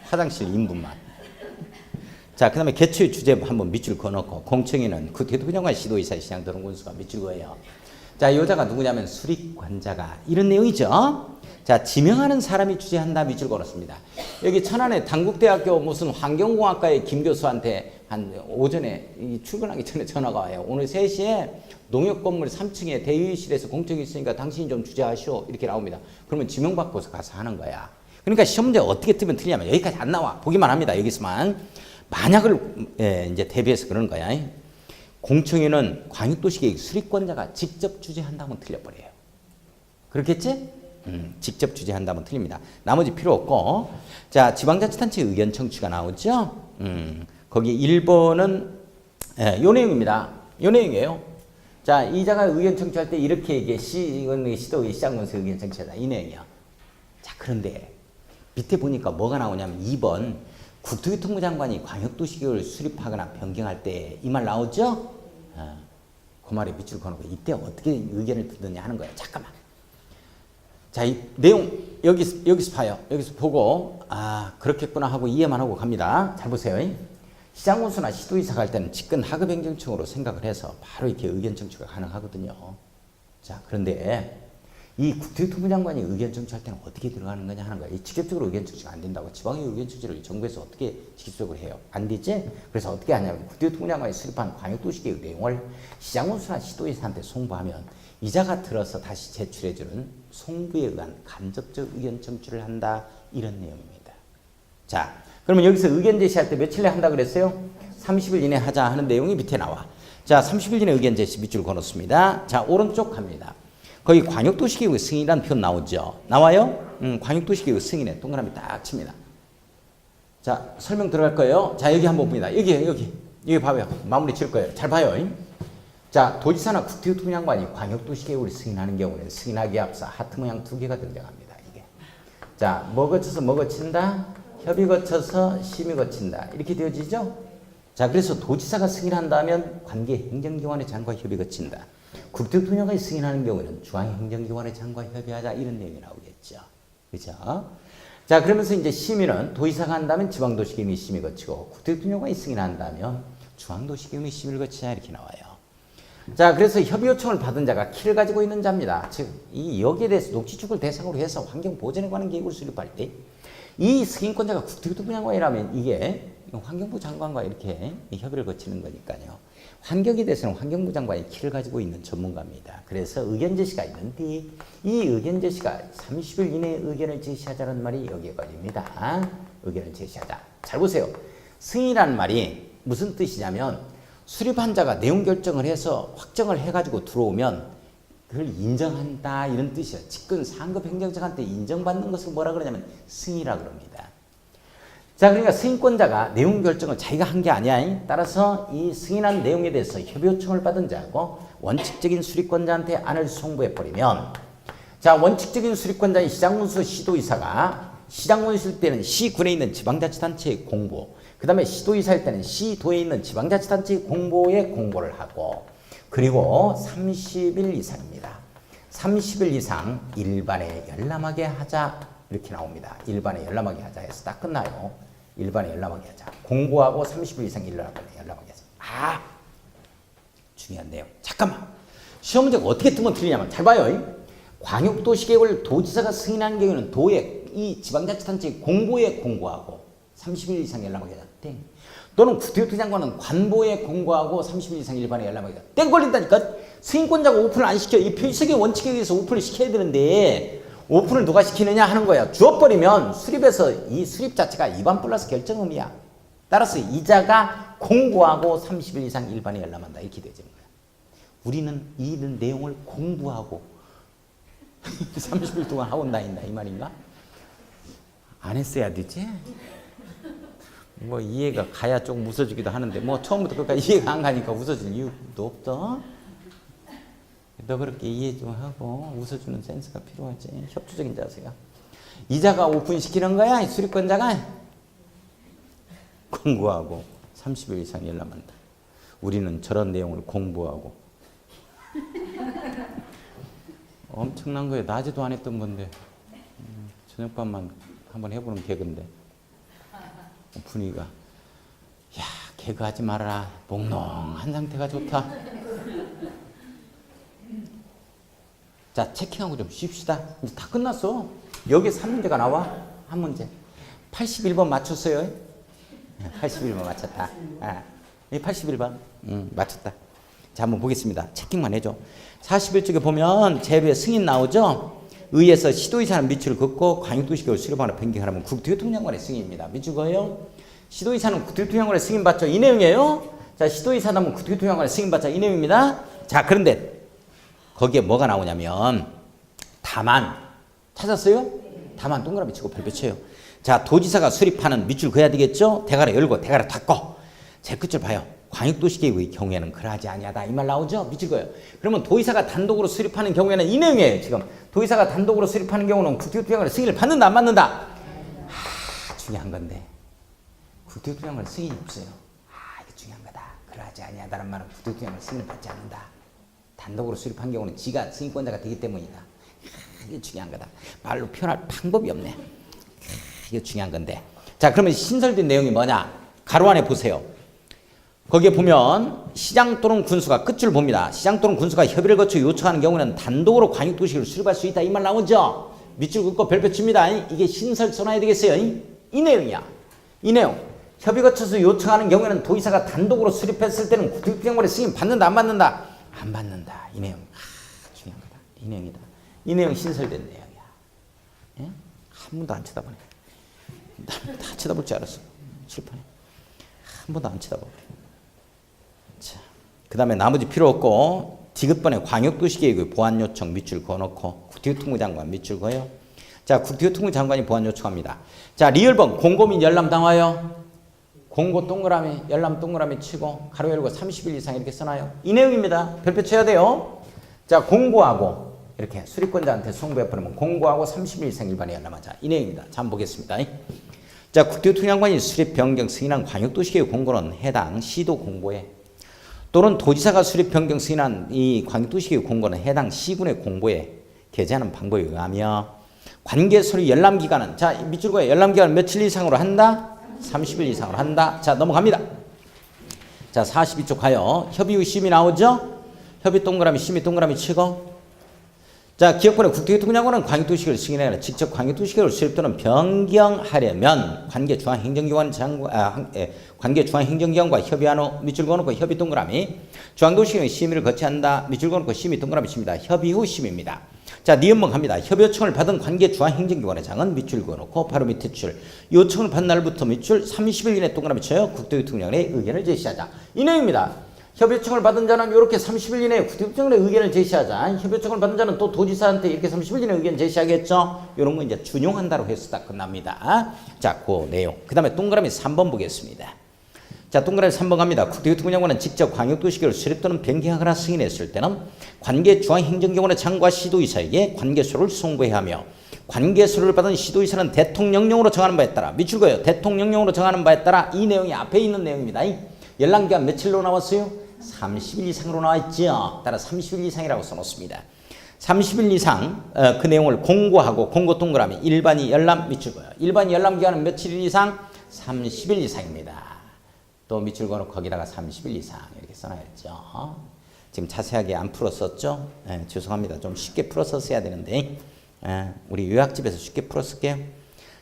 화장실 인분만. 자, 그 다음에 개최 주제 한번 밑줄 그어놓고 공청회는 그 대통령 장관 시도의사 시장 도론 군수가 밑줄 그어요. 자, 여자가 누구냐면 수립관자가 이런 내용이죠. 자, 지명하는 사람이 주재한다 밑줄 걸었습니다. 여기 천안에 단국대학교 무슨 환경공학과의 김 교수한테 한 오전에 출근하기 전에 전화가 와요. 오늘 3시에 농협건물 3층에 대의실에서 공청회 있으니까 당신이 좀 주재하시오. 이렇게 나옵니다. 그러면 지명받고서 가서 하는 거야. 그러니까 시험 문제 어떻게 뜨면 틀리냐면 여기까지 안 나와. 보기만 합니다. 여기서만. 만약을 이제 대비해서 그러는 거야. 공청회는 광역도시계획 수립권자가 직접 주재한다면 틀려버려요. 그렇겠지? 직접 주재한다면 틀립니다. 나머지 필요 없고. 자, 지방자치단체 의견 청취가 나오죠? 거기 1번은 요 내용입니다. 요 내용이에요. 자, 이자가 의견 청취할 때 이렇게 얘기해. 시도의 시장군수 의견 청취하다. 이 내용이야. 자, 그런데 밑에 보니까 뭐가 나오냐면 2번 국토교통부 장관이 광역도시계획을 수립하거나 변경할 때 이 말 나오죠? 그 말에 밑줄 그어놓고 이때 어떻게 의견을 듣느냐 하는 거예요. 잠깐만. 자, 이 내용 여기서 봐요. 여기서 보고 그렇겠구나 하고 이해만 하고 갑니다. 잘 보세요. 시장군수나 시도의사 갈 때는 직근 하급행정청으로 생각을 해서 바로 이렇게 의견 청취가 가능하거든요. 자, 그런데 이 국토교통부 장관이 의견 청취할 때는 어떻게 들어가는 거냐 하는 거야. 이 직접적으로 의견 청취가 안 된다고. 지방의 의견 청취를 정부에서 어떻게 직접적으로 해요? 안 되지? 그래서 어떻게 하냐면 국토교통부 장관이 수립한 광역도시계획 내용을 시장군수나 시도의사한테 송부하면 이자가 들어서 다시 제출해주는 송부에 의한 간접적 의견 청취를 한다. 이런 내용입니다. 자, 그러면 여기서 의견 제시할 때 며칠 내에 한다 그랬어요? 30일 이내 하자 하는 내용이 밑에 나와. 자, 30일 이내 의견 제시 밑줄 그어놓습니다. 자, 오른쪽 갑니다. 거기 광역도시계획 승인이라는 표현 나오죠? 나와요? 광역도시계획 승인에 동그라미 딱 칩니다. 자, 설명 들어갈 거예요. 자, 여기 한번 봅니다. 여기 봐봐요. 마무리 칠 거예요. 잘 봐요. 자, 도지사나 국토교통부 장관이 광역도시계획을 승인하는 경우는 승인하기에 앞서 하트 모양 2개가 등장합니다. 이게. 자, 뭐 거쳐서 뭐 거친다? 협의 거쳐서 심의 거친다. 이렇게 되어지죠? 자, 그래서 도지사가 승인한다면 관계 행정기관의 장과 협의 거친다. 국토교통부장관이 승인하는 경우에는 중앙행정기관의 장과 협의하자 이런 내용이 나오겠죠. 그죠? 자, 그러면서 이제 심의는 도지사가 한다면 지방도시계획이 심의 거치고 국토교통부장관이 승인한다면 중앙도시계획이 심의를 거치자 이렇게 나와요. 자, 그래서 협의 요청을 받은 자가 키를 가지고 있는 자입니다. 즉, 이 여기에 대해서 녹지축을 대상으로 해서 환경보전에 관한 계획을 수립할 때 이 승인권자가 국토교통부 장관이라면 이게 환경부 장관과 이렇게 협의를 거치는 거니까요. 환경에 대해서는 환경부 장관이 키를 가지고 있는 전문가입니다. 그래서 의견 제시가 있는데 이 의견 제시가 30일 이내에 의견을 제시하자는 말이 여기에 걸립니다. 의견을 제시하자. 잘 보세요. 승인이라는 말이 무슨 뜻이냐면 수립한 자가 내용 결정을 해서 확정을 해가지고 들어오면 그걸 인정한다 이런 뜻이에요. 직권 상급 행정장한테 인정받는 것을 뭐라 그러냐면 승인이라 그럽니다. 자, 그러니까 승인권자가 내용 결정을 자기가 한 게 아니야. 따라서 이 승인한 내용에 대해서 협의 요청을 받은 자하고 원칙적인 수립권자한테 안을 송부해 버리면, 자, 원칙적인 수립권자인 시장군수 시도의사가 시장군수일 때는 시군에 있는 지방자치단체의 공보, 그 다음에 시도의사일 때는 시도에 있는 지방자치단체의 공보에 공보를 하고, 그리고 30일 이상입니다. 30일 이상 일반에 열람하게 하자 이렇게 나옵니다. 일반에 열람하게 하자 해서 딱 끝나요. 일반에 열람하게 하자. 공고하고 30일 이상 열람하게 하자. 아, 중요한 내용. 잠깐만. 시험 문제가 어떻게 뜨면 틀리냐면 잘 봐요. 광역도시계획을 도지사가 승인한 경우에는 도에 이 지방자치단체 공보에 공고하고 30일 이상 열람하게 하자. 땡. 또는 구태여 장관은 관보에 공고하고 30일 이상 일반에 열람하게 하자. 땡 걸린다니까. 승인권자가 오픈을 안 시켜. 이 표시적인 원칙에 의해서 오픈을 시켜야 되는데 오픈을 누가 시키느냐 하는 거야. 주어버리면 수립에서 이 수립 자체가 위반 플러스 결정음이야. 따라서 이자가 공고하고 30일 이상 일반에 열람한다. 이렇게 되는 거야. 우리는 이 내용을 공부하고 30일 동안 하고 다닌다 이 말인가? 안 했어야 되지? 뭐 이해가 가야 좀 웃어주기도 하는데 뭐 처음부터 끝까지 이해가 안 가니까 웃어줄 이유도 없어. 너 그렇게 이해 좀 하고 웃어주는 센스가 필요하지. 협조적인 자세가. 이자가 오픈시키는 거야. 수립권자가 공부하고 30일 이상 열람한다. 우리는 저런 내용을 공부하고 엄청난 거예요. 낮에도 안 했던 건데 저녁밥만 한번 해보는 개그인데 분위기가 야 개그 하지 말아라. 몽롱한 상태가 좋다. 자, 체킹하고 좀 쉽시다. 이제 다 끝났어. 여기에 3문제가 나와. 한 문제. 81번 맞췄어요. 81번 맞췄다. 아, 81번. 맞췄다. 자, 한번 보겠습니다. 체킹만 해줘. 41쪽에 보면 제로의 승인 나오죠? 의에서 시도의사는 밑줄 긋고 광역도시계획을 수립하거나 변경하라면 국토교통장관의 승인입니다. 밑줄 그어요. 시도의사는 국토교통장관의 승인 받죠. 이 내용이에요. 자, 시도의사는 국토교통장관의 승인 받죠. 이 내용입니다. 자, 그런데 거기에 뭐가 나오냐면 다만 찾았어요? 다만 동그라미 치고 별표 쳐요. 자, 도지사가 수립하는 밑줄 그어야 되겠죠? 대가리 열고 대가리 닫고. 제 끝줄 봐요. 광역도시계획의 경우에는 그러하지 아니하다 이 말 나오죠? 밑줄 그어요. 그러면 도지사가 단독으로 수립하는 경우에는 이 내용이에요. 지금 도지사가 단독으로 수립하는 경우는 국토교통장관의 승인을 받는다 안 받는다? 중요한 건데 국토교통장관의 승인이 없어요. 이게 중요한 거다. 그러하지 아니하다는 말은 국토교통장관의 승인을 받지 않는다. 단독으로 수립한 경우는 지가 승인권자가 되기 때문이다. 이게 중요한 거다. 말로 표현할 방법이 없네. 이게 중요한 건데. 자, 그러면 신설된 내용이 뭐냐? 가로 안에 보세요. 거기에 보면 시장 또는 군수가 끝줄 봅니다. 시장 또는 군수가 협의를 거쳐 요청하는 경우는 단독으로 광역도시를 수립할 수 있다. 이 말 나오죠? 밑줄 긋고 별표 칩니다. 이게 신설 써놔야 되겠어요. 이 내용이야. 이 내용. 협의 거쳐서 요청하는 경우에는 도지사가 단독으로 수립했을 때는 국토교통장관의 승인 받는다 안 받는다? 안 받는다. 이 내용. 중요한 거다. 이 내용이다. 이 내용 신설된 내용이야. 예? 한 번도 안 쳐다보네. 다 쳐다볼 줄 알았어. 칠판에. 한 번도 안 쳐다보네. 자, 그 다음에 나머지 필요 없고 디귿번에 광역도시계획의 보완 요청 밑줄 그어놓고 국토교통부 장관 밑줄 그어요. 자, 국토교통부 장관이 보완 요청합니다. 자, 리얼번 공고 및 열람 당화요. 공고 동그라미, 열람 동그라미 치고 가로 열고 30일 이상 이렇게 써놔요. 이 내용입니다. 별표 쳐야 돼요. 자, 공고하고 이렇게 수립권자한테 송부해 버리면 공고하고 30일 이상 일반에 열람하자. 이 내용입니다. 자, 한번 보겠습니다. 자, 국토교통장관이 수립 변경 승인한 광역도시계획 공고는 해당 시도 공고에 또는 도지사가 수립 변경 승인한 이 광역도시계획 공고는 해당 시군의 공고에 게재하는 방법에 의하며 관계 서류 열람 기간은 자, 밑줄 그어요. 열람 기간 며칠 이상으로 한다? 30일 이상으로 한다. 자, 넘어갑니다. 자, 42쪽 가요. 협의 후 심의 나오죠? 협의 동그라미, 심의 동그라미 치고. 자, 기업권의 국토교통장관은 광역도시계획을 승인하거나 직접 광역도시계획을 수립 또는 변경하려면 관계 중앙행정기관과 협의한 후 밑줄 그어놓고 협의 동그라미. 중앙도시계획 심의를 거치한다. 밑줄 그어놓고 심의 동그라미 칩니다. 협의 후 심의입니다. 자, 니은번 갑니다. 협의 요청을 받은 관계 중앙행정기관의 장은 밑줄 그어놓고 바로 밑에 줄. 요청을 받은 날부터 밑줄 30일 이내 동그라미 쳐요. 국토교통장관의 의견을 제시하자. 이 내용입니다. 협의 요청을 받은 자는 이렇게 30일 이내에 구체적인 의견을 제시하자. 협의 요청을 받은 자는 또 도지사한테 이렇게 30일 이내에 의견 제시하겠죠. 이런 거 이제 준용한다고 해서 딱 끝납니다. 자, 그 내용. 그 다음에 동그라미 3번 보겠습니다. 자, 동그라미 3번 갑니다. 국토교통부 장관은 직접 광역도시계획을 수립 또는 변경하거나 승인했을 때는 관계 중앙행정기관의 장과 시도의사에게 관계소를 송부해야 하며 관계소를 받은 시도의사는 대통령령으로 정하는 바에 따라 밑줄 그어요. 대통령령으로 정하는 바에 따라 이 내용이 앞에 있는 내용입니다. 연락기간 며칠로 나왔어요? 30일 이상으로 나와 있죠. 따라 30일 이상이라고 써놓습니다. 30일 이상 그 내용을 공고하고 공고 동그라미 일반이 열람 밑줄 그어요. 일반이 열람 기간은 며칠 이상? 30일 이상입니다. 또 밑줄 그어놓고 거기다가 30일 이상 이렇게 써놔야죠. 지금 자세하게 안 풀었었죠? 죄송합니다. 좀 쉽게 풀어서 써야 되는데 우리 요약집에서 쉽게 풀었을게요.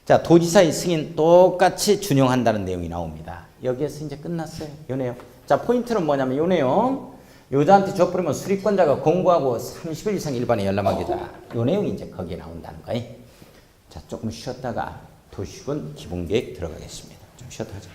자, 도지사의 승인 똑같이 준용한다는 내용이 나옵니다. 여기에서 이제 끝났어요. 요 내용. 자, 포인트는 뭐냐면 요 내용. 여자한테 줘버리면 수리권자가 공고하고 30일 이상 일반에 열람하기다. 요 내용이 이제 거기에 나온다는 거예요. 자, 조금 쉬었다가 도시군 기본계획 들어가겠습니다. 좀 쉬었다 하자.